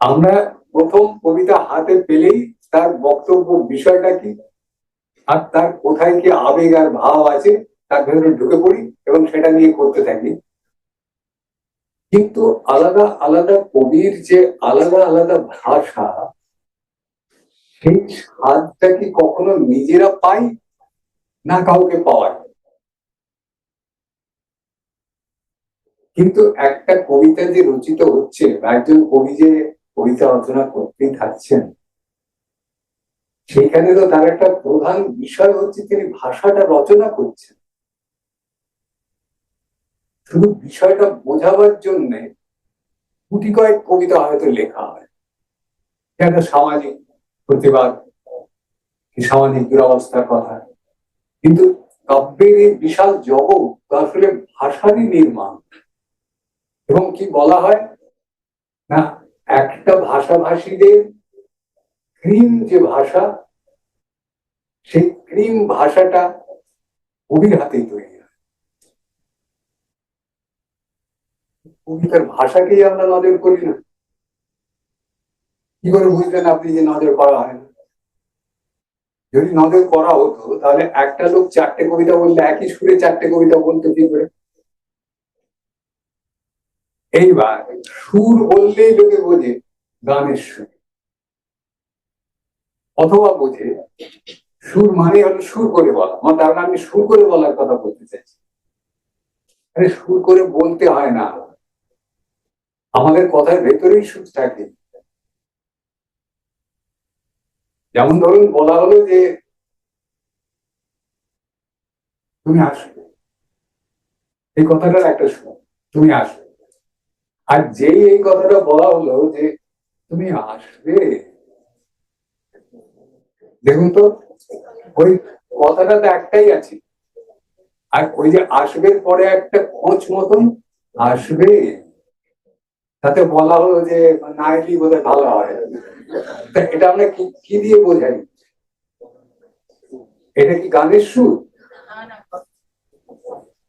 আমরা প্রথম কবিতা হাতে পেলেই তার বক্তব্য বিষয়টা কি আর তার কোথায় কি আবেগ আর ভাব আছে তার ভেতরে ঢুকে পড়ি এবং সেটা নিয়ে করতে থাকি। কিন্তু আলাদা আলাদা কবির যে আলাদা আলাদা ভাষা, সেই স্বাদটা কি কখনো নিজেরা পাই না কাউকে পাওয়ায়? কিন্তু একটা কবিতা যে রচিত হচ্ছে, একজন কবি যে কবিতা রচনা করতেই থাকছেন, সেখানে তো তার একটা প্রধান বিষয় হচ্ছে তিনি ভাষাটা রচনা করছেন। শুধু বিষয়টা বোঝাবার জন্য গুটি কয়েক কবিতা হয়তো লেখা হয়, একটা সামাজিক প্রতিবাদ, সামাজিক দুরবস্থার কথা, কিন্তু কাব্যের এই বিশাল জগৎ আসলে ভাষারই নির্মাণ। এবং কি বলা হয় না, একটা ভাষাভাষীদের ক্রিম যে ভাষা, সেই ক্রিম ভাষাটা কবির হাতেই তৈরি হয়। কবিতার ভাষাকেই আমরা নজর করি না, কি করে বুঝলেন আপনি যে নজর করা হয় না? যদি নজর করা হতো তাহলে একটা লোক চারটে কবিতা বললে একই সুরে চারটে কবিতা বলতো কি করে? এইবার সুর বললেই লোকে বোঝে গানের সুর, অথবা বোঝে সুর মানে হলো সুর করে বলা, তার মানে আমি সুর করে বলার কথা বলতে চাইছি। আরে সুর করে বলতে হয় না, আমাদের কথার ভেতরেই সুর থাকে। যেমন ধরুন বলা হলো যে তুমি আসবে, এই কথাটার একটা সুর, তুমি আসবে। আর যেই এই কথাটা বলা হলো যে তুমি আসবে, দেখুন তো ওই কথাটা তো একটাই আছে, আর ওই যে আসবে পরে একটা খোঁজ মতন আসবে, তাতে বলা হলো যে না এলেই বোধহয় ভালো হয়। তা এটা আমরা কি কি দিয়ে বোঝাই? এটা কি গানের সুর?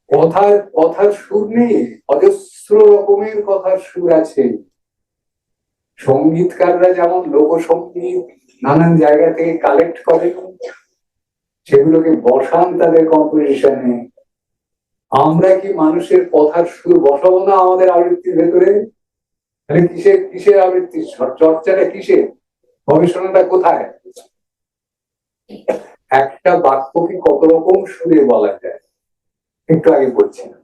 কথার কথার সুর নেই, অজস্র রকমের কথার সুর আছে। সঙ্গীতকাররা যেমন লোকসঙ্গীত নানান জায়গা থেকে কালেক্ট করেন, সেগুলোকে বসান তাদের কম্পোজিশনে। আমরা কি মানুষের কথার সুর বসাবো না আমাদের আবৃত্তির ভেতরে? তাহলে কিসের কিসের আবৃত্তি, চর্চাটা কিসের, গবেষণাটা কোথায়? একটা বাক্যকে কত রকম সুরে বলা যায় একটু আগে বলছিলাম।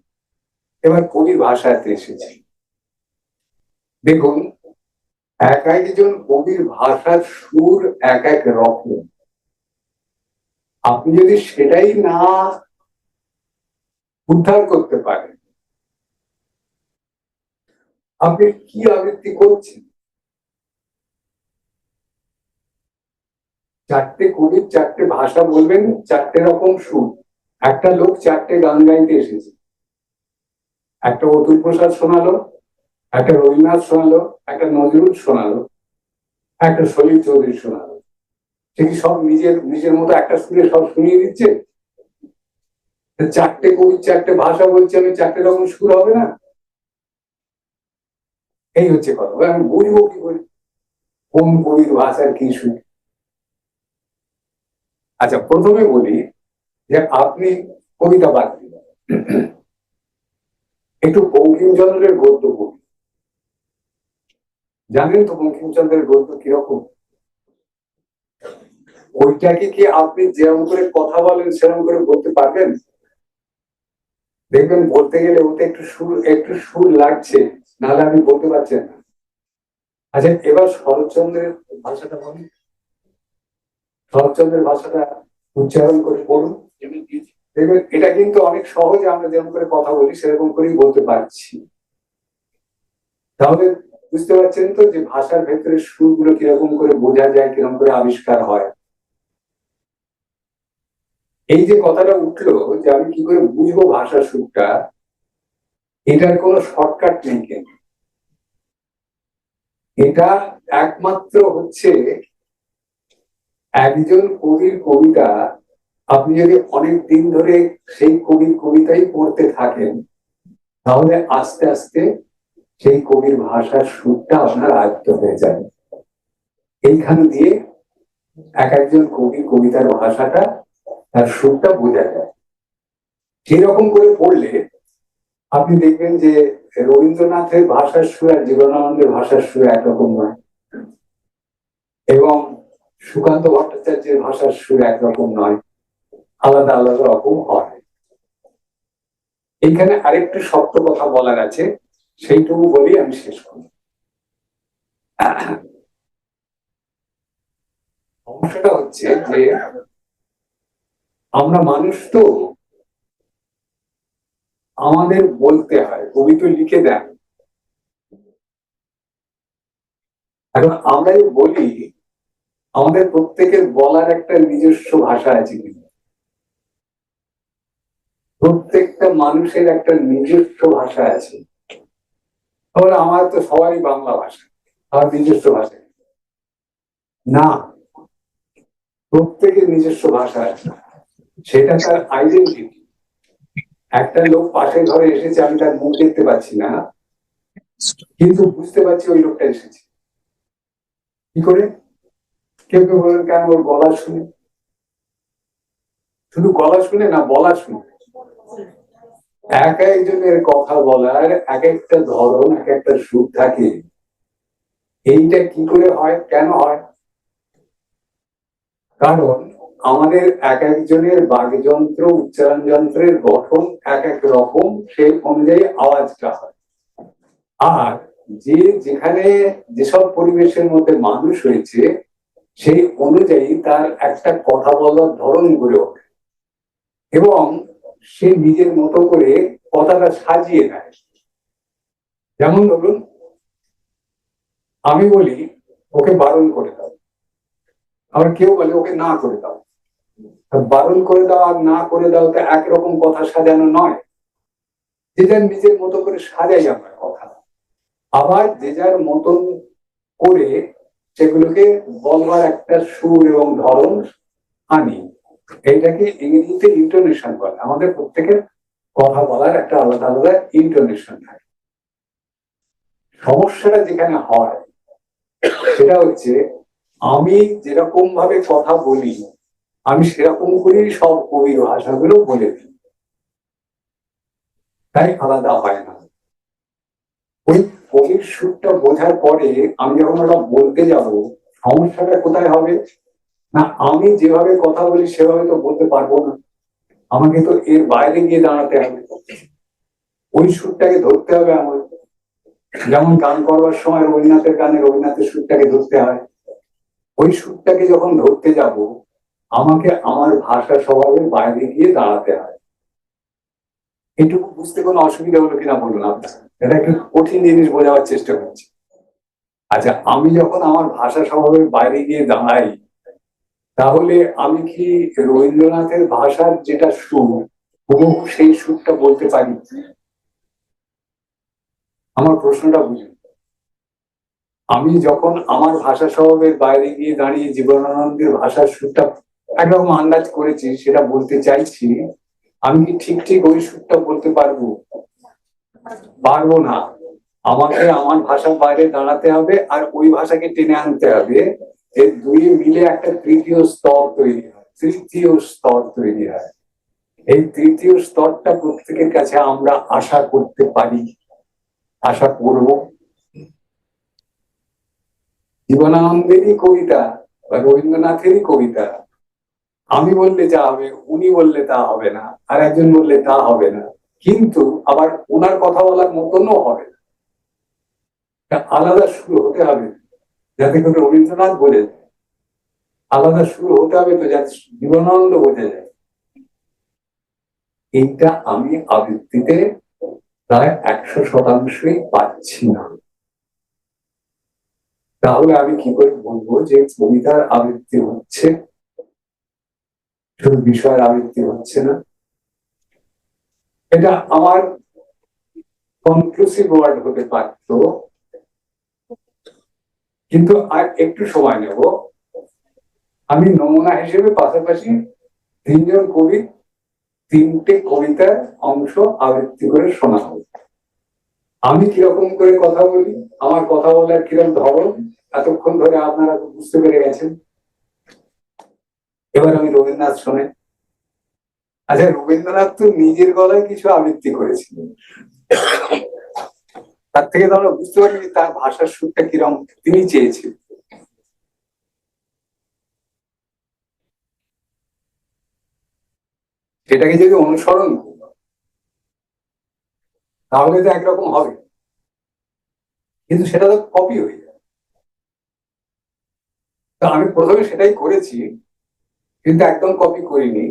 এবার কবির ভাষাতে এসেছি, দেখুন এক একজন কবির ভাষার সুর এক এক রকম। আপনি যদি সেটাই না উদ্ধার করতে পারেন, আপনি কি আবৃত্তি করছেন? চারটে কবির চারটে ভাষা বলবেন, চারটে রকম সুর। একটা লোক চারটে গান গাইতে এসেছে, একটা অতুল প্রসাদ শোনালো, একটা রবীন্দ্রনাথ শোনালো, একটা নজরুল শোনালো, একটা সলিল চৌধুরী শোনালো। সে কি সব নিজের নিজের মতো একটা সুরে সব শুনিয়ে দিচ্ছে? চারটে কবির চারটে ভাষা বলছে, আমি চারটে রকম সুর হবে না? এই হচ্ছে কথা। আমি বুঝবো কি করে কোন কবির ভাষার কি সুর? আচ্ছা প্রথমে বলি যে আপনি কবিতা বাদ দিন, একটু বঙ্কিমচন্দ্রের গদ্য পড়ুন। জানেন তো বঙ্কিমচন্দ্রের গদ্য কিরকম? ওইটাকে কি আপনি যেরকম করে কথা বলেন সেরকম করে বলতে পারবেন? দেখবেন বলতে গেলে ওতে একটু সুর লাগছে, নাহলে আপনি বলতে পারছেন না। আচ্ছা এবার শরৎচন্দ্রের ভাষাটা বলুন, শরৎচন্দ্রের ভাষাটা উচ্চারণ করে বলুন। দেখবেন এটা কিন্তু অনেক সহজে আমরা যেরকম করে কথা বলি সেরকম করেই বলতে পারছি। তাহলে বুঝতে পারছেন তো যে ভাষার ভেতরে সুরগুলো কিরকম করে বোঝা যায়, কিরকম করে আবিষ্কার হয়। এই যে কথাটা উঠলো যে আমি কি করে বুঝবো ভাষার সুরটা, এটার কোনো শর্টকাট নেই। কিন্তু এটা একমাত্র হচ্ছে একজন কবির কবিতা আপনি যদি অনেক দিন ধরে সেই কবির কবিতাই পড়তে থাকেন, তাহলে আস্তে আস্তে সেই কবির ভাষার সুরটা আপনার আয়ত্ত হয়ে যাবে। এইখান দিয়ে এক একজন কবি কবিতার ভাষাটা, তার সুরটা বোঝা যায়। সেরকম করে পড়লে আপনি দেখবেন যে রবীন্দ্রনাথের ভাষার সুর আর জীবনানন্দের ভাষার সুর একরকম নয়, এবং সুকান্ত ভট্টাচার্যের ভাষার সুর একরকম নয়, আলাদা আলাদা রকম হয়। এইখানে আরেকটু শক্ত কথা বলার আছে, সেইটুকু বলি আমি শেষ করি। সমস্যাটা হচ্ছে যে আমরা মানুষ তো, আমাদের বলতে হয়, কবি তো লিখে দেন। এখন আমরাই বলি, আমাদের প্রত্যেকের বলার একটা নিজস্ব ভাষা আছে কিন্তু, প্রত্যেকটা মানুষের একটা নিজস্ব ভাষা আছে। তাহলে আমার তো সবারই বাংলা ভাষা, আমার নিজস্ব ভাষা না, প্রত্যেকের নিজস্ব ভাষা আছে, সেটা তার আইডেন্টিটি। একটা লোক পাশের ঘরে এসেছে, আমি তার মুখ দেখতে পাচ্ছি না, কিন্তু বুঝতে পারছি ওই লোকটা এসেছে। কি করে? কেউ কেউ বলেন কেন ওর গলা শুনে, শুধু গলা শুনে না, বলা শুনে। এক একজনের কথা বলার এক একটা ধরন, এক একটা সুর থাকে। এইটা কি করে হয়, কেন হয়? কারণ আমাদের এক একজনের বাগযন্ত্র, উচ্চারণ যন্ত্রের গঠন এক এক রকম, সেই অনুযায়ী আওয়াজটা হয়। আর যে যেখানে যেসব পরিবেশের মধ্যে মানুষ হয়েছে, সেই অনুযায়ী তার একটা কথা বলার ধরন গড়ে ওঠে এবং সে নিজের মতো করে কথাটা সাজিয়ে নেয়। যেমন ধরুন, আমি বলি ওকে বারণ করে দাও, আবার কেউ বলে ওকে না করে দাও। বারণ করে দাও আর না করে দাও তো একরকম কথা সাজানো নয়। যে যার নিজের মতো করে সাজাই আমরা কথা, আবার যে যার মতন করে সেগুলোকে বলবার একটা সুর এবং ধরন আনি। এইটাকে ইংরেজিতে ইন্টোনেশন বলে। আমাদের প্রত্যেকের কথা বলার একটা আলাদা আলাদা ইন্টোনেশন থাকে। সমস্যাটা যেখানে হয় সেটা হচ্ছে, আমি যেরকম ভাবে কথা বলি আমি সেরকম করেই সব কবির ভাষাগুলো বলে দিই, তাই আলাদা হয় না। ওই কবির সুরটা বোঝার পরে আমি যখন ওটা বলতে যাব, সমস্যাটা কোথায় হবে না, আমি যেভাবে কথা বলি সেভাবে তো বলতে পারবো না, আমাকে তো এর বাইরে গিয়ে দাঁড়াতে হবে, ওই সুরটাকে ধরতে হবে আমার। যেমন গান করবার সময় রবীন্দ্রনাথের গানে রবীন্দ্রনাথের সুরটাকে ধরতে হয়, ওই সুরটাকে যখন ধরতে যাব আমাকে আমার ভাষা স্বভাবের বাইরে গিয়ে দাঁড়াতে হয়। এটুকু বুঝতে কোনো অসুবিধা হলো কিনা বলুন আপনার? এটা একটু কঠিন জিনিস বোঝাবার চেষ্টা করছি। আচ্ছা, আমি যখন আমার ভাষা স্বভাবের বাইরে গিয়ে দাঁড়াই, তাহলে আমি কি রবীন্দ্রনাথের ভাষার যেটা সুর হুবহু সেই সুরটা বলতে পারি? আমার প্রশ্নটা বুঝুন। আমি যখন আমার ভাষা স্বভাবের বাইরে গিয়ে দাঁড়িয়ে জীবনানন্দের ভাষার সুরটা একরকম আন্দাজ করেছি, সেটা বলতে চাইছি, আমি কি ঠিক ঠিক ওই সুরটা বলতে পারবো? পারবো না। আমাকে আমার ভাষার বাইরে দাঁড়াতে হবে আর ওই ভাষাকে টেনে আনতে হবে। এই দুই মিলে একটা তৃতীয় স্তর তৈরি হয়, তৃতীয় স্তর তৈরি হয়। এই তৃতীয় স্তরটা প্রত্যেকের কাছে আমরা আশা করতে পারি, আশা করব। জীবনানন্দেরই কবিতা বা রবীন্দ্রনাথেরই কবিতা আমি বললে যা হবে, উনি বললে তা হবে না, আর একজন বললে তা হবে না, কিন্তু আবার ওনার কথা বলার মতনও হবে না। আলাদা সুর হতে হবে যাতে করে রবীন্দ্রনাথ বলে যায়, আলাদা সুর হতে হবে তো যাতে জীবনানন্দ বোঝা যায়। এইটা আমি আবৃত্তিতে প্রায় 100% পাচ্ছি না। তাহলে আমি কি করে বলবো যে কবিতার আবৃত্তি হচ্ছে, শুধু বিষয়ের আবৃত্তি হচ্ছে না? এটা আমার কনক্লুসিভ ওয়ার্ড হতে পারত, কিন্তু আর একটু সময় নেব। আমি নমুনা হিসেবে পাশাপাশি তিনজন কবি তিনটে কবিতার অংশ আবৃত্তি করে শোনাবো। আমি কিরকম করে কথা বলি, আমার কথা বলার কিরকম ধরন, এতক্ষণ ধরে আপনারা বুঝতে পেরে গেছেন। এবার আমি রবীন্দ্রনাথ শোনে। আচ্ছা, রবীন্দ্রনাথ তো নিজের গলায় কিছু আবৃত্তি করেছিলেন, তার থেকে তো আমরা বুঝতে পারি তার ভাষার সুরটা কিরকম তিনি চেয়েছিলেন। সেটাকে যদি অনুসরণ করি তাহলে তো একরকম হবে, কিন্তু সেটা তো কপি হয়ে যায়। তা আমি প্রথমে সেটাই করেছি, কিন্তু একদম কপি করিনি।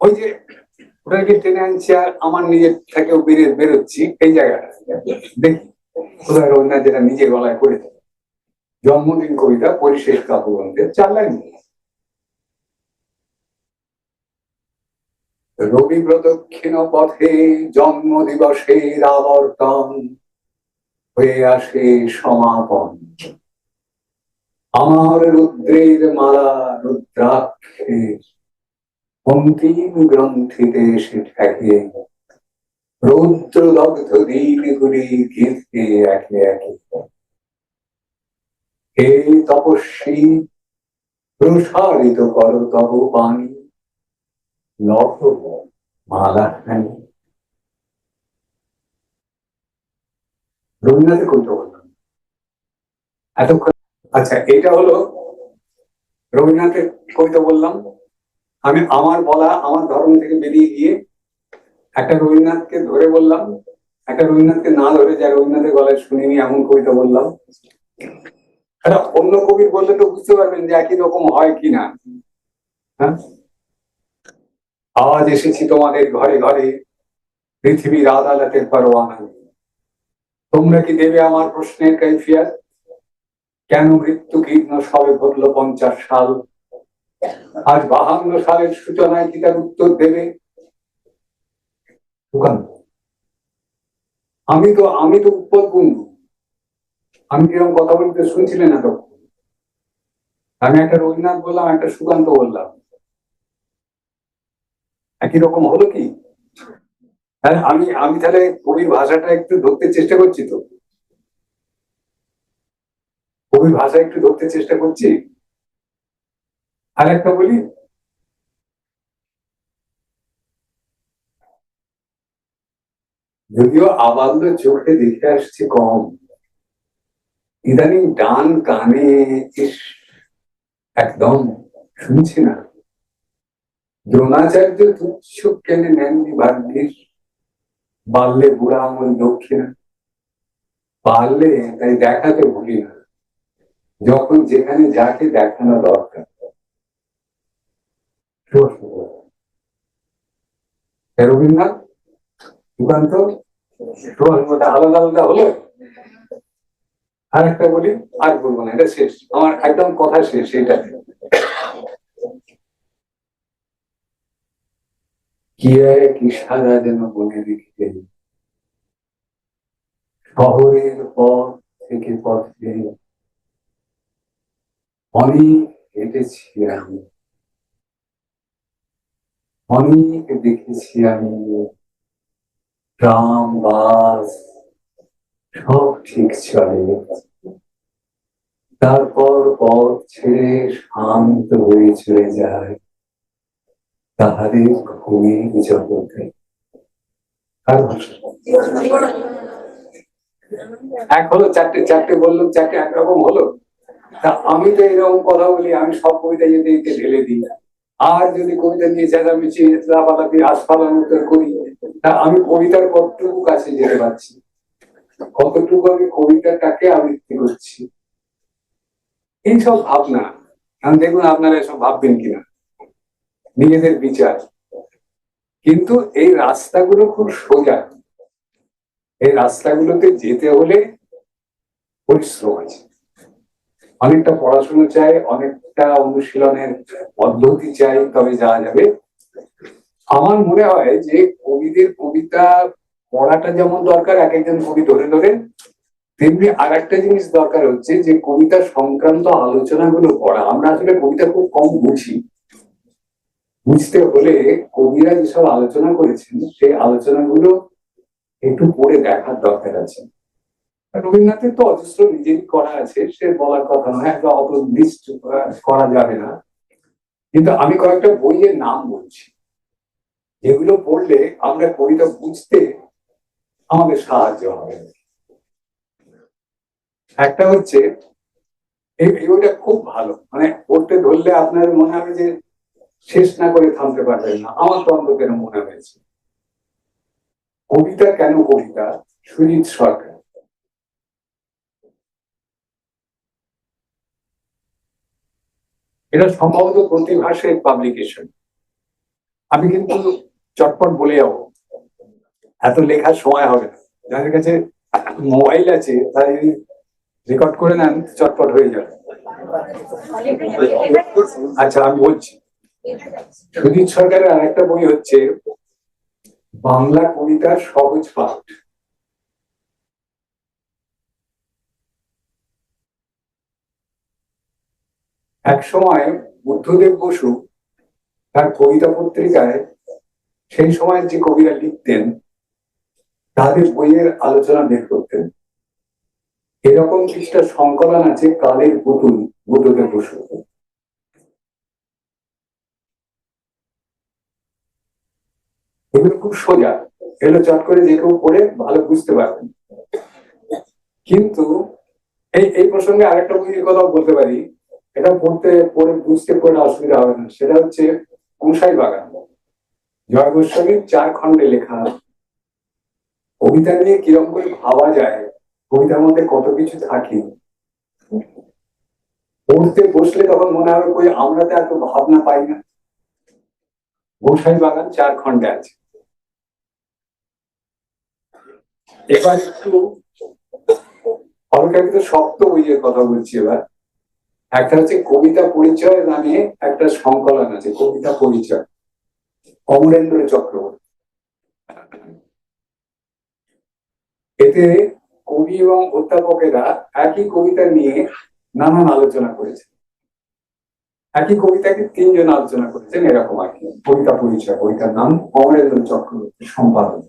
ওই যে ওটাকে টেনে আনছি আর আমার নিজের থেকেও বেরোচ্ছি, এই জায়গাটা দেখি কোথায় রবীন্দ্রনাথ যেটা নিজের গলায় করেছে। জন্মদিন কবিতা পরিশেষ কাব্যগ্রন্থের 4 লাইন। রবি প্রদক্ষিণ পথে জন্ম দিবসের আবর্তন হয়ে আসে সমাপন, আমার রুদ্রের মালা রুদ্রাক্ষের অন্তিম গ্রন্থিতে এসে ঠেকে, রৌদ্র দগ্ধ দিনগুলি ঘিরতে একে একে। হে তপস্বী, প্রসারিত কর তব বাণী, লহ মালা খানি রবীন্দ্রনাথের কবিতা বললাম এতক্ষণ। আচ্ছা, এটা হলো রবীন্দ্রনাথের কবিতা বললাম। আমি আমার বলা আমার ধর্ম থেকে বেরিয়ে গিয়ে একটা রবীন্দ্রনাথকে ধরে বললাম, একটা রবীন্দ্রনাথকে না ধরে যা রবীন্দ্রনাথের গলায় শুনিনি এমন কবিতা বললাম। একটা অন্য কবির বললে তো বুঝতে পারবেন যে একই রকম হয় কিনা। হ্যাঁ, আজ এসেছি তোমাদের ঘরে ঘরে, পৃথিবীর আদালতের পরোয়ানা। তোমরা কি দেবে আমার প্রশ্নের কৈফিয়ত? কেন মৃত্যু কীর্ণ সবে ঘটল 50 সাল? আজ 52 সালের সূচনায় কি তার উত্তর দেবে? আমি তো উৎপল কুণ্ডু। আমি কিরকম কথা বলতে শুনছিলেন না? তখন আমি একটা রবীন্দ্রনাথ বললাম, একটা সুকান্ত বললাম, একই রকম হলো কি? হ্যাঁ, আমি আমি তাহলে কবির ভাষাটা একটু ধরতে চেষ্টা করছি, তো কবির ভাষা একটু ধরতে চেষ্টা করছি। আর একটা বলি, যদিও আবাল্য চোখে দেখে আসছি কম, ইদানিং ডান কানে ইস একদম শুনছি না। দ্রোণাচার্য তুচ্ছ কেনে নেননি ভাগ্যিস, বাল্যে বুড়া আঙুল দক্ষিণা। পারলে তাই দেখাতে ভুলি না, যখন যেখানে যাকে দেখানো দরকার। রবীন্দ্রনাথ, সুকান্ত, আলাদা আলাদা হলো। আর একটা বলি, আর বলবো না, এটা শেষ, আমার একদম কথা শেষ। এটা কি এক ইশারা যেন বলে রেখে শহরের পথ থেকে পথে অনেক হেঁটেছি আমি, অনেক দেখেছি আমি, ট্রাম বাস সব ঠিক চলে, তারপর পথ ছেড়ে শান্ত হয়ে চলে যায় তাহাদের ঘুমের জগতে। আর এক হলো, চারটে চারটে বললাম, চারটে একরকম হলো। তা আমি তো এরকম কথা বলি, আমি সব কবিতা যদি ঢেলে দিই, আর যদি কবিতা নিয়ে চেঁচামেচি লাফালাফি আস্ফালন উত্তর করি, তা আমি কবিতার কতটুকু কাছে যেতে পারছি, কতটুকু আমি কবিতাটাকে আবৃত্তি করছি, এইসব ভাবনা। দেখুন আপনারা এসব ভাববেন কিনা, নিজেদের বিচার। কিন্তু এই রাস্তাগুলো খুব সোজা, এই রাস্তাগুলোতে যেতে হলে পরিশ্রম আছে, অনেকটা পড়াশোনা চাই, অনেকটা অনুশীলনের পদ্ধতি চাই, তবে যাওয়া যাবে। আমার মনে হয় যে কবিদের কবিতা পড়াটা যেমন দরকার এক একজন কবি ধরে ধরে, তেমনি আর একটা জিনিস দরকার হচ্ছে যে কবিতা সংক্রান্ত আলোচনাগুলো পড়া। আমরা আসলে কবিতা খুব কম বুঝি, বুঝতে হলে কবিরা যেসব আলোচনা করেছেন সেই আলোচনাগুলো একটু পড়ে দেখার দরকার আছে। রবীন্দ্রনাথের তো অজস্র নিজেরই করা আছে, সে বলার কথা নয়, একটা অত লিস্ট করা যাবে না। কিন্তু আমি কয়েকটা বইয়ের নাম বলছি, যেগুলো পড়লে আমরা কবিতা বুঝতে আমাদের সাহায্য হবে। একটা হচ্ছে, এই বইটা খুব ভালো, মানে পড়তে ধরলে আপনার মনে হবে যে শেষ না করে থামতে পারবেন না, আমার তো অন্তত মনে হয়েছে। কবিতা কেন কবিতা, সুজিত সরকার। এটা সম্ভবত প্রতিভাসের পাবলিকেশন। আমি কিন্তু চটপট বলে যাবো, এত লেখার সময় হবে না। যাদের কাছে মোবাইল আছে তাই রেকর্ড করে নেন, চটপট হয়ে যাবে। আচ্ছা, আমি বলছি, সুজিত সরকারের আরেকটা বই হচ্ছে বাংলা কবিতার সহজ পাঠ। এক সময় বুদ্ধদেব বসু তার কবিতা পত্রিকায় সেই সময় যে কবিরা লিখতেন তাদের বইয়ের আলোচনা বের করতেন। এরকম কিছুটা সংকলন আছে কালের পুতুল, বুদ্ধদেব বসু। এগুলো খুব সোজা, এগুলো চট করে যে কেউ পড়ে ভালো বুঝতে পারবেন। কিন্তু এই প্রসঙ্গে আরেকটা বইয়ের কথাও বলতে পারি, এটা পড়ে বুঝতে কোনো অসুবিধা হবে না। সেটা হচ্ছে কংসাই বাগান, জয় গোস্বামীর 4 খণ্ডে লেখা। কবিতা নিয়ে কিরকম করে ভাবা যায়, কবিতার মধ্যে কত কিছু থাকে, পড়তে বসলে তখন মনে হবে কই আমরা তো এত ভাবনা পাই না। গোসাই বাগান 4 খণ্ডে আছে। এবার একটু অলঙ্কারিত শক্ত বইয়ের কথা বলছি। এবার একটা হচ্ছে কবিতা পরিচয় নামে একটা সংকলন আছে, কবিতা পরিচয়, অমরেন্দ্র চক্রবর্তী। এতে কবি এবং অধ্যাপকেরা একই কবিতা নিয়ে নানান আলোচনা করেছেন। একই কবিতাকে 3 জন আলোচনা করেছেন, এরকম আর কি। কবিতা পরিচয়, কবিতার নাম অমরেন্দ্র চক্রবর্তী, সম্পাদক।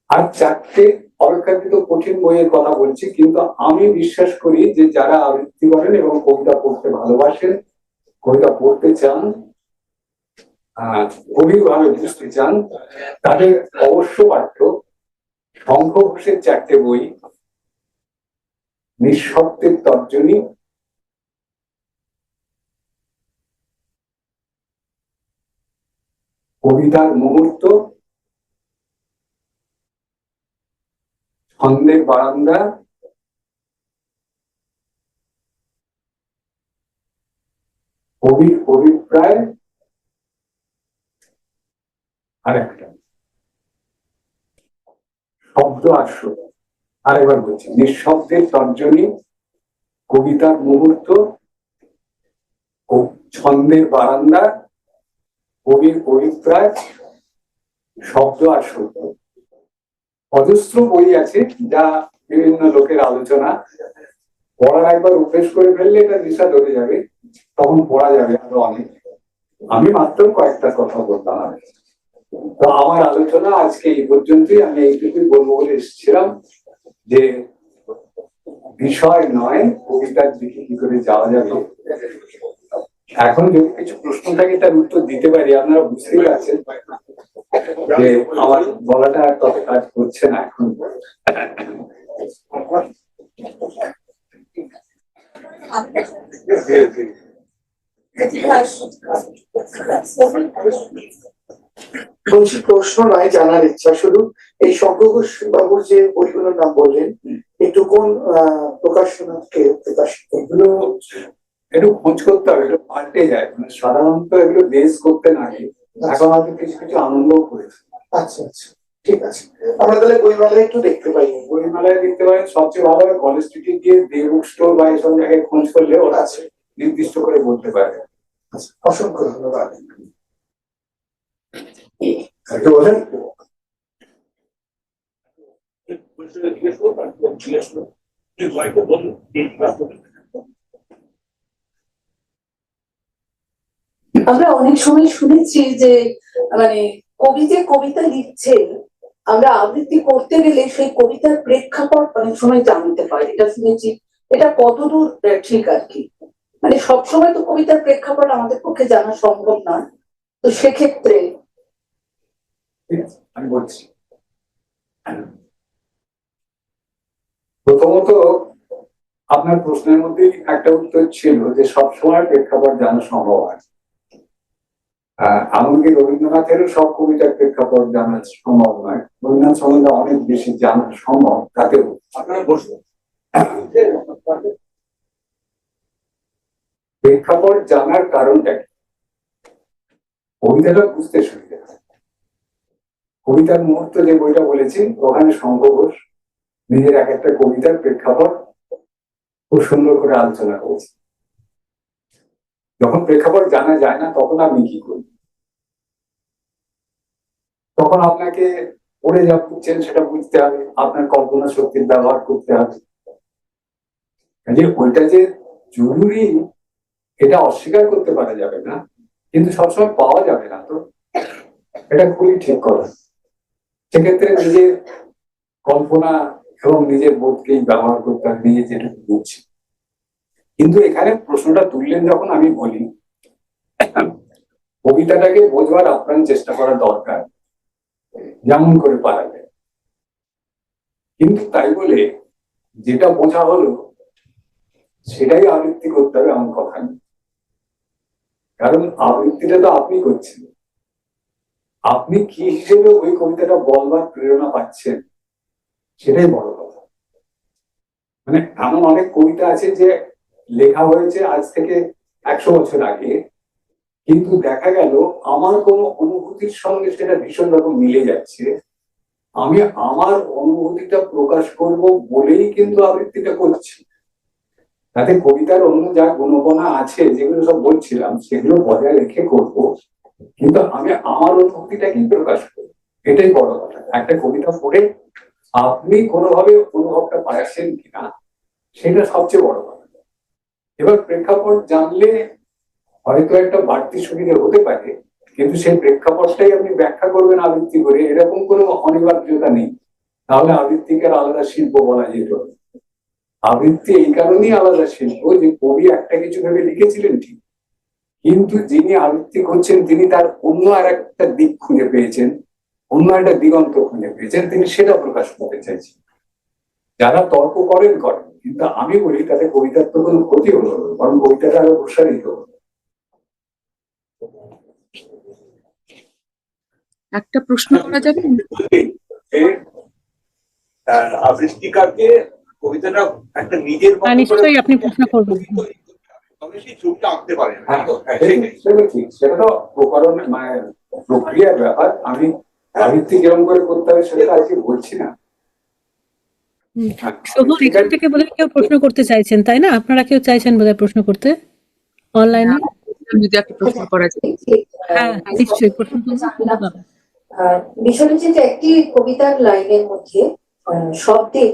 আর 4টে অলঙ্কারিত কঠিন বইয়ের কথা বলছি, কিন্তু আমি বিশ্বাস করি যে যারা আবৃত্তি করেন এবং কবিতা পড়তে ভালোবাসেন, কবিতা পড়তে চান, গভীরভাবে বুঝতে চান, তাদের অবশ্য পাঠ্য শঙ্খ ঘোষের 4টে বই, নিঃশব্দের তর্জনী, কবিতার মুহূর্ত, ছন্দের বারান্দা, কবির অভিপ্রায়, আর একটা শব্দ আসর। আরেকবার বলছি, নিঃশব্দের তর্জনী, কবিতার মুহূর্ত, ছন্দের বারান্দা, কবির অভিপ্রায়, শব্দ আর সত্য। অজস্র বই আছে যা বিভিন্ন লোকের আলোচনা। পড়ার একবার অভ্যেস করে ফেললে এটা নেশা ধরে যাবে, তখন পড়া যাবে আরো অনেক। আমি মাত্র কয়েকটা কথা বললাম। তো আমার আলোচনা আজকে এই পর্যন্তই। আমি এইটুকুই বলবো বলে এসেছিলাম যে বিষয় নয়, কবিতার দিকে কি করে যাওয়া যাবে। এখন যদি কিছু প্রশ্ন থাকে তার উত্তর দিতে পারি। আপনারা বুঝতেই পারছেন যে আমার বলাটা তত কাজ করছে না এখন। বলছি, প্রশ্ন নয়, জানার ইচ্ছা শুধু। এই শঙ্খ ঘোষ বাবুর যে বইগুলোর নাম বললেন, একটু কোন প্রকাশনাকে প্রকাশিত? এগুলো একটু খোঁজ করতে হবে, একটু পাল্টে যায়। মানে সাধারণত এগুলো দেশ করতে নাকি এখন হয়তো কিছু কিছু আনন্দও করেছে। আচ্ছা আচ্ছা, ঠিক আছে। আমরা তাহলে বইমেলায় একটু দেখতে পাই। বইমেলায় দেখতে পারেন, সবচেয়ে ভালো হবে কলেজ স্ট্রিটে গিয়ে দে বুক স্টোর বা এইসব জায়গায় খোঁজ করলে ওরা আছে নির্দিষ্ট করে বলতে পারে। অসংখ্য ধন্যবাদ। একটু বলেন। আমরা অনেক সময় শুনেছি যে মানে কবি যে কবিতা লিখছেন, আমরা আবৃত্তি করতে গেলে সেই কবিতার প্রেক্ষাপট অনেক সময় জানতে হয়, এটা শুনেছি। এটা কতদূর ঠিক আর কি? মানে সবসময় তো কবিতার প্রেক্ষাপট আমাদের পক্ষে জানা সম্ভব নয়, তো সেক্ষেত্রে আমি বলছি, প্রথমত আপনার প্রশ্নের মধ্যে একটা উত্তর ছিল যে সবসময় প্রেক্ষাপট জানা সম্ভব হয়। এমনকি রবীন্দ্রনাথেরও সব কবিতার প্রেক্ষাপট জানা সম্ভব নয়। রবীন্দ্রনাথ সম্বন্ধে অনেক বেশি জানা সম্ভব, তাতেও আপনারা বসুন। প্রেক্ষাপট জানার কারণটা কি? কবিতাটা বুঝতে সুবিধা। কবিতার মুহূর্ত যে বইটা বলেছি, ওখানে শঙ্খ ঘোষ নিজের এক একটা কবিতার প্রেক্ষাপট খুব সুন্দর করে আলোচনা করেছে। যখন প্রেক্ষাপট জানা যায় না, তখন আপনি কি করবেন? তখন আপনাকে পড়ে যা বুঝছেন সেটা বুঝতে হবে, আপনার কল্পনা শক্তির ব্যবহার করতে হবে। যে ওইটা যে জরুরি এটা অস্বীকার করতে পারা যাবে না, কিন্তু সবসময় পাওয়া যাবে না। তো এটা খুবই ঠিক কথা। সেক্ষেত্রে নিজের কল্পনা এবং নিজের বোধকেই ব্যবহার করতে হবে, নিজে যেটুকু বুঝছি। কিন্তু এখানে প্রশ্নটা তুললেন যখন, আমি বলি কবিতাটাকে বোঝবার আপ্রাণ চেষ্টা করা দরকার। যেমন করে পারা যায়। কিন্তু তাই বলে যেটা বোঝা হলো সেটাই আবৃত্তি করতে হবে এমন কথা নেই। কারণ আবৃত্তিটা তো আপনি করছেন, আপনি কি হিসেবে ওই কবিতাটা বলবার প্রেরণা পাচ্ছেন সেটাই বড় কথা। মানে এমন অনেক কবিতা আছে যে লেখা হয়েছে আজ থেকে 100 বছর আগে, কিন্তু দেখা গেল আমার কোনো অনুভূতির সঙ্গে সেটা ভীষণ রকম মিলে যাচ্ছে, আমি আমার অনুভূতিটা প্রকাশ করব বলেই কিন্তু আবৃত্তিটা করছি। তাতে কবিতার অন্য যা গুণগণা আছে যেগুলো সব বলছিলাম সেগুলো বজায় রেখে করব, কিন্তু আমি আমার অনুভূতিটাকেই প্রকাশ করবো, এটাই বড় কথা। একটা কবিতা পড়ে আপনি কোনোভাবে অনুভবটা পাচ্ছেন কিনা সেটা সবচেয়ে বড় কথা। এবার প্রেক্ষাপট জানলে হয়তো একটা বাড়তি সুবিধা হতে পারে, কিন্তু সেই প্রেক্ষাপটটাই আপনি ব্যাখ্যা করবেন আবৃত্তি করে এরকম কোনো অনিবার্যতা নেই। তাহলে আবৃত্তিকে আর আলাদা শিল্প বলা যেত না। আবৃত্তি এই কারণেই আলাদা শিল্প যে কবি একটা কিছু ভেবে লিখেছিলেন ঠিক, কিন্তু যিনি আবৃত্তি করছেন তিনি তার অন্য আর একটা দিক খুঁজে পেয়েছেন, অন্য একটা দিগন্ত খুঁজে পেয়েছেন, তিনি সেটা প্রকাশ করতে চাইছেন। যারা তর্ক করেন, কিন্তু আমি বলি তাতে কবিতার তো কোনো ক্ষতি হলো না, বরং কবিতাটা আরো প্রসারিত হলো। একটা প্রশ্ন করা যাবে? আবৃত্তিকারকে কবিতাটা একটা নিজের মতো করে নিশ্চয়ই আপনি প্রশ্ন করবেন। তবে সেই ছবিটা আঁকতে পারেন। সেটা ঠিক, সেটা তো প্রকরণ মানে প্রক্রিয়ার ব্যাপার। আমি আবৃত্তি কিরকম করে করতে হবে সেটা আজকে বলছি না। শোভন, এখান থেকে বোধহয় কেউ প্রশ্ন করতে চাইছেন, তাই না? আপনারা কেউ চাইছেন বোধহয় প্রশ্ন করতে অনলাইনে? যদি একটা প্রশ্ন করা যায়। হ্যাঁ, নিশ্চয়ই প্রশ্ন করবেন। বিষয় হচ্ছে যে একটি কবিতার লাইনের মধ্যে শব্দের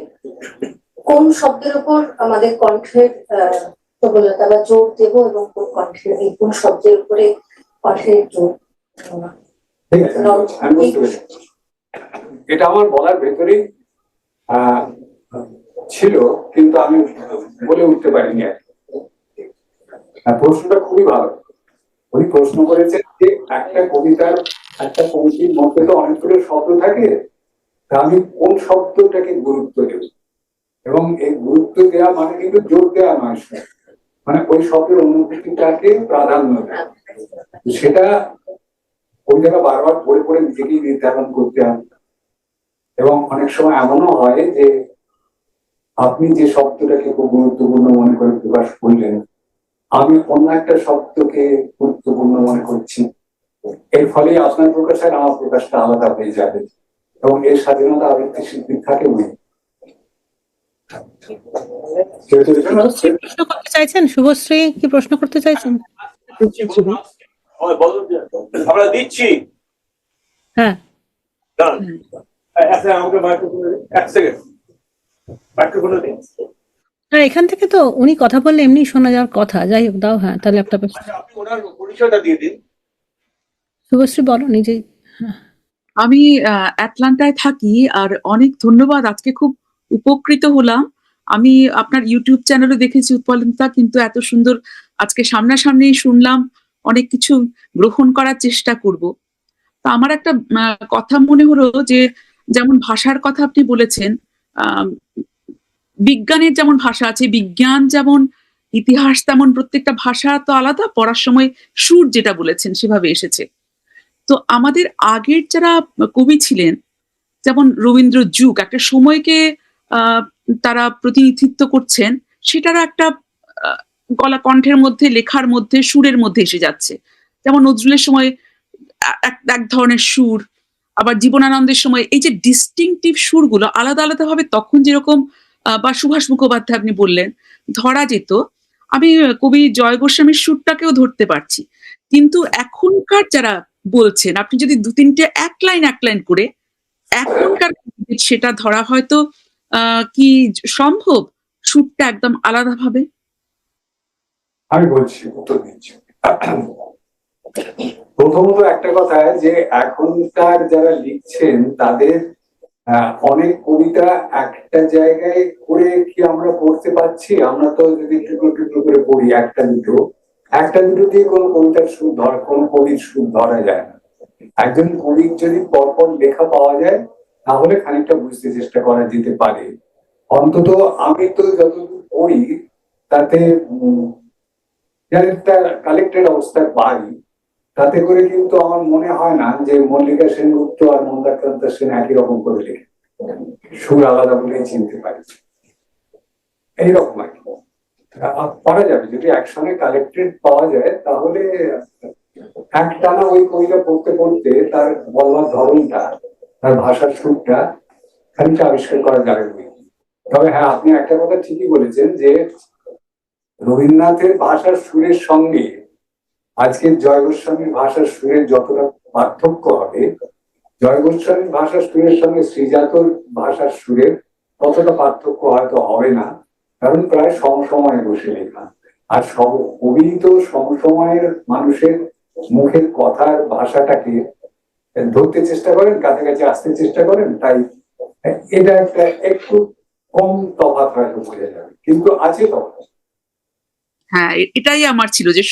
কোন শব্দের উপর আমাদের কণ্ঠের প্রবলতা বা জোর দেবো এবং কোন কণ্ঠের কোন শব্দের উপরে কণ্ঠের জোর ঠিক আছে, আমি বুঝতে পেরেছি। এটা আমার বলার ভেতরেই ছিল, কিন্তু আমি বলে উঠতে পারিনি আর কি। প্রশ্নটা খুবই ভালো। উনি প্রশ্ন করেছেন যে একটা কবিতার একটা পংক্তির মধ্যে তো অনেকগুলো শব্দ থাকে, তা আমি কোন শব্দটাকে গুরুত্ব দেব, এবং এই গুরুত্ব দেওয়া মানে কিন্তু জোর দেওয়া নয়, মানে ওই শব্দের অনুভূতিটাকে প্রাধান্য দেয়। সেটা কবিতাটা বারবার পড়ে পড়ে নিজেকেই নির্ধারণ করতে হবে। এবং অনেক সময় এমনও হয় যে আপনি যে শব্দটাকে খুব গুরুত্বপূর্ণ মনে করে প্রকাশ করলেন, আমি অন্য একটা শব্দকে গুরুত্বপূর্ণ মনে করছি, এর ফলে আপনার প্রকাশ আর আমার প্রকাশটা আলাদা হয়ে যাবে, এবং এর স্বাধীনতা আবৃত্তি শিল্পীর থাকে। প্রশ্ন করতে চাইছেন? শুভশ্রী কি প্রশ্ন করতে চাইছেন? আমরা দিচ্ছি। হ্যাঁ, এখান থেকে তো উনি কথা বললে এমনি শোনা যাওয়ার কথা। যাই হোক, দাও। হ্যাঁ, তাহলে একটা প্রশ্ন আপনি ওনার পরিচয়টা দিয়ে দিন। শুভশ্রী বলো নিজেই। আমি অ্যাটলান্টায় থাকি, আর অনেক ধন্যবাদ, আজকে খুব উপকৃত হলাম। আমি আপনার ইউটিউব চ্যানেলে দেখেছি উৎপলতা, কিন্তু এত সুন্দর আজকে সামনাসামনি শুনলাম, অনেক কিছু গ্রহণ করার চেষ্টা করব। তা আমার একটা কথা মনে হলো যে, যেমন ভাষার কথা আপনি বলেছেন, বিজ্ঞানের যেমন ভাষা আছে, বিজ্ঞান যেমন ইতিহাস, তেমন প্রত্যেকটা ভাষা তো আলাদা, পড়ার সময় সুর যেটা বলেছেন সেভাবে এসেছে। তো আমাদের আগের যারা কবি ছিলেন, যেমন রবীন্দ্র যুগ, একটা সময়কে তারা প্রতিনিধিত্ব করছেন, সেটারও একটা গলা কণ্ঠের মধ্যে, লেখার মধ্যে, সুরের মধ্যে এসে যাচ্ছে। যেমন নজরুলের সময় এক ধরনের সুর, আবার জীবনানন্দের সময় এই যে ডিস্টিংটিভ সুরগুলো আলাদা আলাদা ভাবে তখন যেরকম, বা সুভাষ মুখোপাধ্যায় আপনি বললেন ধরা যেত, আমি কবি জয় গোস্বামীর সুরটাকেও ধরতে পারছি। কিন্তু এখনকার যারা বলছেন, আপনি যদি দু তিনটে এক লাইন করে এখনকার সেটা ধরা হয়তো কি সম্ভব, সুরটা একদম আলাদা ভাবে? আমি বলছি, উত্তর দিচ্ছি। প্রথমত একটা কথা যে এখনকার যারা লিখছেন তাদের অনেক কবিতা একটা জায়গায় করে কি আমরা পড়তে পারছি? আমরা তো যদি টুকরো টুকরো করে পড়ি একটা দুটো দিয়ে কোনো কবিতার সুর কোনো কবির সুর ধরা যায় না। একজন কবির যদি পরপর লেখা পাওয়া যায় তাহলে খানিকটা বুঝতে চেষ্টা করা যেতে পারে। অন্তত আমি তো যতদূর পড়ি তাতে যার একটা কালেক্টেড অবস্থায় পাই, তাতে করে কিন্তু আমার মনে হয় না যে মল্লিকা সেনগুপ্ত আর মন্দাক্রান্ত সেন একই রকম করে লেখে, সুর আলাদা বলেই চিনতে পারি, এইরকম আর কি। পারা যাবে যদি একসঙ্গে কালেক্টেড পাওয়া যায়, তাহলে একটানা ওই কবিতা পড়তে পড়তে তার বলবার ধরনটা, তার ভাষার সুরটা খানিকটা আবিষ্কার করা যাবে বই। তবে হ্যাঁ, আপনি একটা কথা ঠিকই বলেছেন যে রবীন্দ্রনাথের ভাষার সুরের সঙ্গে আজকের জয় গোস্বামীর ভাষার সুরের যতটা পার্থক্য হবে, জয় গোস্বামীর ভাষার সুরের সঙ্গে শ্রীজাতর ভাষার সুরের ততটা পার্থক্য হয়তো হবে না, কারণ প্রায় সমসময়ে বসে লেখা। আর সব কবি তো সমসময়ের মানুষের মুখের কথার ভাষাটাকে ধরতে চেষ্টা করেন, কাছাকাছি আসতে চেষ্টা করেন, তাই এটা একটা একটু কম তফাৎ হয়তো বোঝা যাবে, কিন্তু আছে তফাৎ। হ্যাঁ, এটাই আমার ছিল যে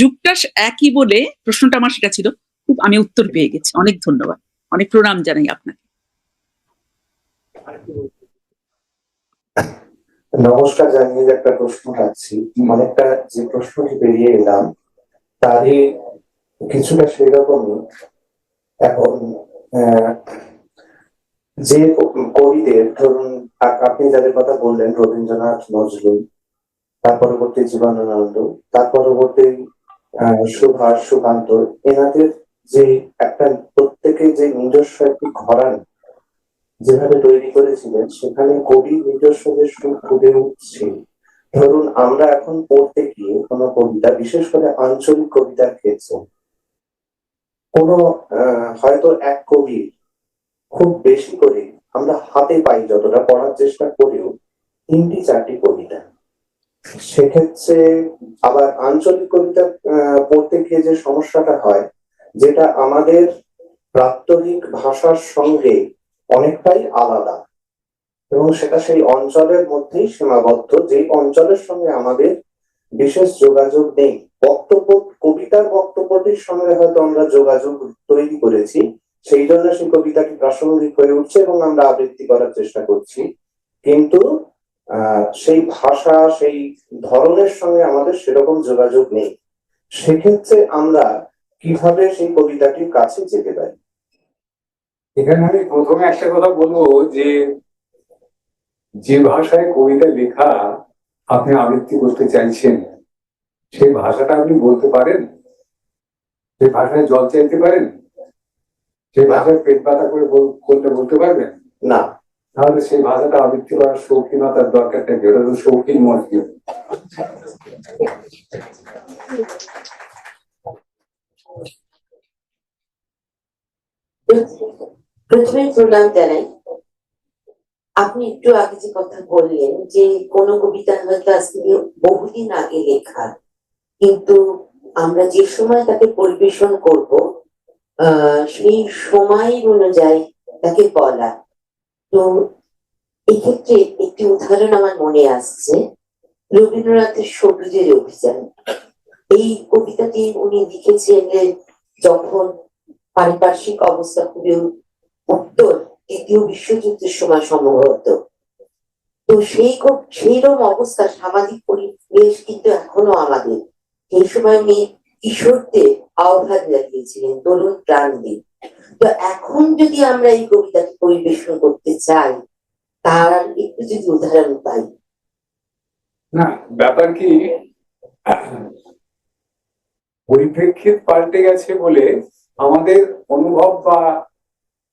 যুগটা একই বলে প্রশ্নটা আমার সেটা ছিল। খুব আমি উত্তর পেয়ে গেছি, অনেক ধন্যবাদ, অনেক প্রণাম জানাই আপনাকে। নমস্কার জানিয়ে একটা প্রশ্ন রাখছি, অনেকটা যে প্রশ্নটি বেরিয়ে এলাম তারই কিছুটা সেরকমই। এখন যে কবিদের ধরুন আপনি যাদের কথা বললেন, রবীন্দ্রনাথ, নজরুল, তার পরবর্তী জীবনানন্দ, তার পরবর্তী সুভাষ, সুকান্ত, এনাদের যে একটা প্রত্যেকে যে নিজস্ব একটি ঘরানা যেভাবে তৈরি করেছিলেন, সেখানে কবি নিজস্ব যে সুর ফুটে উঠছে। ধরুন আমরা এখন পড়তে গিয়ে কোনো কবিতা, বিশেষ করে আঞ্চলিক কবিতার ক্ষেত্রে, কোনো হয়তো এক কবি খুব বেশি করে আমরা হাতে পাই, যতটা পড়ার চেষ্টা করেও 3-4টি কবিতা। সেক্ষেত্রে আবার আঞ্চলিক কবিতা পড়তে গিয়ে যে সমস্যাটা হয়, যেটা আমাদের প্রাত্যহিক ভাষার সঙ্গে অনেকটাই আলাদা এবং সেটা সেই অঞ্চলের মধ্যেই সীমাবদ্ধ, যে অঞ্চলের সঙ্গে আমাদের বিশেষ যোগাযোগ নেই। বক্তব্য, কবিতার বক্তব্যটির সঙ্গে হয়তো আমরা যোগাযোগ তৈরি করেছি, সেই জন্য সেই কবিতাটি প্রাসঙ্গিক হয়ে উঠছে এবং আমরা আবৃত্তি করার চেষ্টা করছি, কিন্তু সেই ভাষা, সেই ধরনের সঙ্গে আমাদের সেরকম যোগাযোগ নেই। সেক্ষেত্রে আমরা কিভাবে সেই কবিতাটির কাছে যেতে পারি? এখানে আমি প্রথমে একটা কথা বলবো যে যে ভাষায় কবিতা লেখা আপনি আবৃত্তি করতে চাইছেন, সেই ভাষাটা আপনি বলতে পারেন? সেই ভাষায় জল চাইতে পারেন? সেই ভাষায় পেট ব্যথা করে বলতে পারবেন না। তাহলে সেই ভাষাটা আবৃত্তি করার শৌখিনতার দরকারটা কি? ওটা তো শৌখিন মসজিদ। প্রথমে প্রণাম জানাই। আপনি একটু আগে যে কথা বললেন যে কোন কবিতা হয়তো আজ থেকে বহুদিন আগে লেখা, কিন্তু আমরা যে সময় তাকে পরিবেশন করব সেই সময় অনুযায়ী তাকে বলা। তো এক্ষেত্রে একটি উদাহরণ আমার মনে আসছে, রবীন্দ্রনাথের সবুজের অভিযান। এই কবিতাটি উনি লিখেছিলেন যখন পারিপার্শ্বিক অবস্থা খুবই উত্তর দ্বিতীয় বিশ্বযুদ্ধের সময় সম্ভবত। তো সেইরকম অবস্থা, সামাজিক পরিবেশ কিন্তু এখনো আমাদের। সেই সময় উনি কিশোরদের আহ্বান জানিয়েছিলেন, তরুণ প্রাণদের। তো এখন যদি আমরা এই কবিতাটি পরিবেশন করতে চাই, তার একটু যদি উদাহরণ পাই। না, ব্যাপার কি, পরিপ্রেক্ষিত পাল্টে গেছে বলে আমাদের অনুভব বা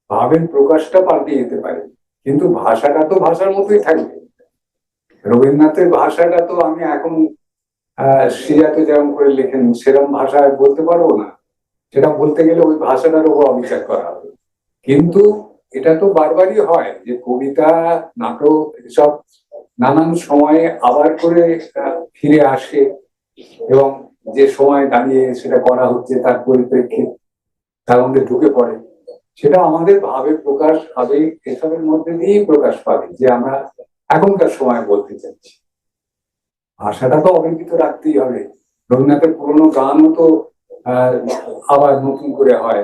ভাবের প্রকাশটা পাল্টে যেতে পারে, কিন্তু ভাষাটা তো ভাষার মতোই থাকবে। রবীন্দ্রনাথের ভাষাটা তো আমি এখন শ্রীজাত যেরকম করে লেখেন সেরকম ভাষায় বলতে পারবো না, সেটা বলতে গেলে ওই ভাষাটার উপর অবিচার করা হবে। কিন্তু এটা তো বারবারই হয় যে কবিতা, নাটক এসব নানান সময়ে আবার করে ফিরে আসে এবং যে সময় দাঁড়িয়ে সেটা করা হচ্ছে তার পরিপ্রেক্ষিত তার মধ্যে ঢুকে পড়ে। সেটা আমাদের ভাবের প্রকাশ, আবেগ এসবের মধ্যে দিয়েই প্রকাশ পাবে যে আমরা এখনকার সময় বলতে চাচ্ছি। ভাষাটা তো অবিকৃত রাখতেই হবে। রবীন্দ্রনাথের পুরোনো গানও তো আবার নতুন করে হয়,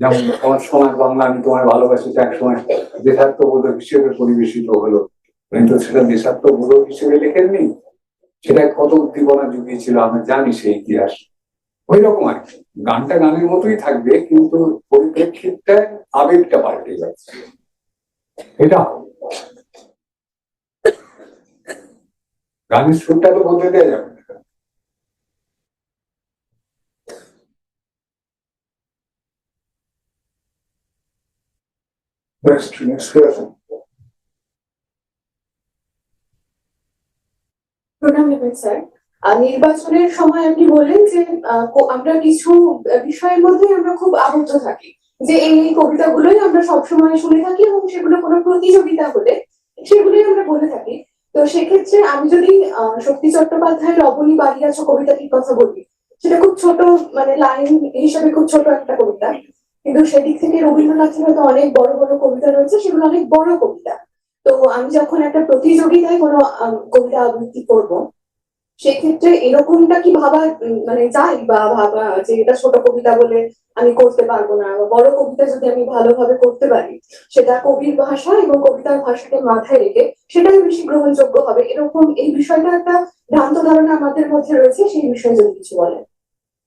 যেমন তোমার সোনার বাংলা আমি তোমায় ভালোবাসি একসময় দেশাত্মবোধক হিসেবে পরিবেশিত হলো, কিন্তু সেটা দেশাত্মবোধক হিসেবে লেখেননি, সেটা কত উদ্দীপনা জুগিয়েছিল আমরা জানি সেই ইতিহাস। ওই রকম আর কি, গানটা গানের মতোই থাকবে কিন্তু পরিপ্রেক্ষিতটা আবেগটা পাল্টে যাচ্ছে, এটা হবে। গানের সুরটা তো বদলে দেওয়া যাবে না। Next question. প্রণাম নেবেন স্যার। নির্বাচনের সময় আপনি বললেন যে আমরা কিছু বিষয়ের মধ্যে আমরা খুব আবদ্ধ থাকি, যে এই কবিতাগুলোই আমরা সবসময় শুনে থাকি এবং সেগুলো কোনো প্রতিযোগিতা হলে সেগুলোই আমরা বলে থাকি। তো সেক্ষেত্রে আমি যদি শক্তি চট্টোপাধ্যায়ের রবনী বাড়িয়াছ কবিতাটির কথা বলি, সেটা খুব ছোট, মানে লাইন হিসেবে খুব ছোট একটা কবিতা, কিন্তু সেদিক থেকে রবীন্দ্রনাথের হয়তো অনেক বড় বড় কবিতা রয়েছে, সেগুলো অনেক বড় কবিতা। তো আমি যখন একটা প্রতিযোগিতায় কোনো কবিতা আবৃত্তি করব, সেক্ষেত্রে এরকমটা কি ভাবা মানে যায়, বা ভাবা যে এটা ছোট কবিতা বলে আমি করতে পারবো না, বা বড় কবিতা যদি আমি ভালোভাবে করতে পারি সেটা কবির ভাষা এবং কবিতার ভাষাকে মাথায় রেখে সেটাই বেশি গ্রহণযোগ্য হবে, এরকম এই বিষয়টা একটা ভ্রান্ত ধারণা আমাদের মধ্যে রয়েছে, সেই বিষয়ে যদি কিছু বলেন।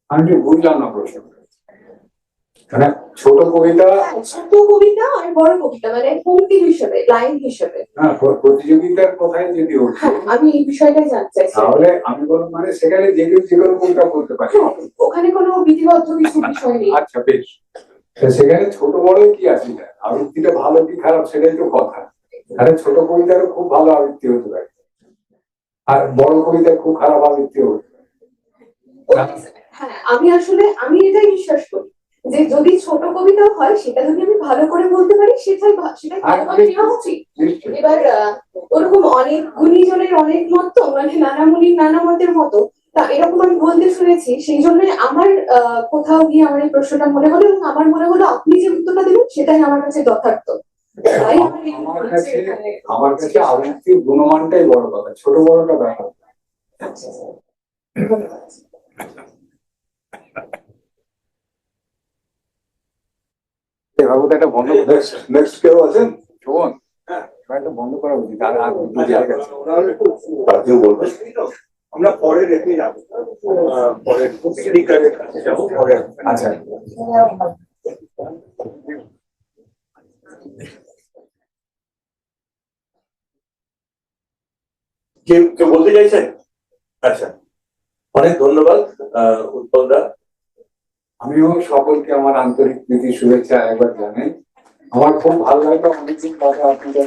আমি ঠিক বুঝলাম না প্রশ্ন। মানে ছোট কবিতা, ছোট কবিতা আর বড় কবিতা, মানে পংক্তি হিসেবে, লাইন হিসেবে। হ্যাঁ, প্রতিযোগিতার কথাই যদি ওঠে হ্যাঁ, আমি এই বিষয়টাই জানতে চাইছি। তাহলে আমি বলবো মানে সেখানে যে কেউ যে কোনো কবিতা বলতে পারি। ওখানে কোনো বিধিবদ্ধ কিছু বিষয় নেই। আচ্ছা বেশ, সেখানে ছোট বড়ই কি আছে, আবৃত্তিটা ভালো কি খারাপ সেটাই তো কথা। আরে ছোট কবিতারও খুব ভালো আবৃত্তি হতে পারে, আর বড় কবিতার খুব খারাপ আবৃত্তি হতে পারে। হ্যাঁ, আমি এটাই বিশ্বাস করি যে যদি ছোট কবিতা হয় সেটা যদি আমি ভালো করে বলতে পারি সেটাই ভালোভাবে নেওয়া উচিত। এবার ওরকম অনেক গুণীজনের অনেক মত, তো মানে নানা মুনির নানা মতের মতো, তা এরকম আমি বলতে শুনেছি, সেই জন্যই আমার কোথাও গিয়ে আমার এই প্রশ্নটা মনে হলো, এবং আমার মনে হলো আপনি যে উত্তরটা দিলেন সেটাই আমার কাছে যথার্থ। তাই আমার কাছে আবৃত্তির গুণমানটাই বড় কথা, ছোট বড়টা ব্যাপার। আচ্ছা, ধন্যবাদ। বাবু একটা বন্ধ, নেক্সট কেউ আছেন? শোন, একটা বন্ধ করা উচিত। আর কেউ বলবেন? আমরা পরে রেখে যাবো, পরে স্পিকারের কাছে যাবো পরে। আচ্ছা, কেউ কেউ বলতে চাইছেন? আচ্ছা, অনেক ধন্যবাদ উৎপল দা। আমিও সকলকে আমার আন্তরিক প্রীতি শুভেচ্ছা একবার জানাই। আমার খুব ভালো লাগে অনেকদিন পরে আপনাদের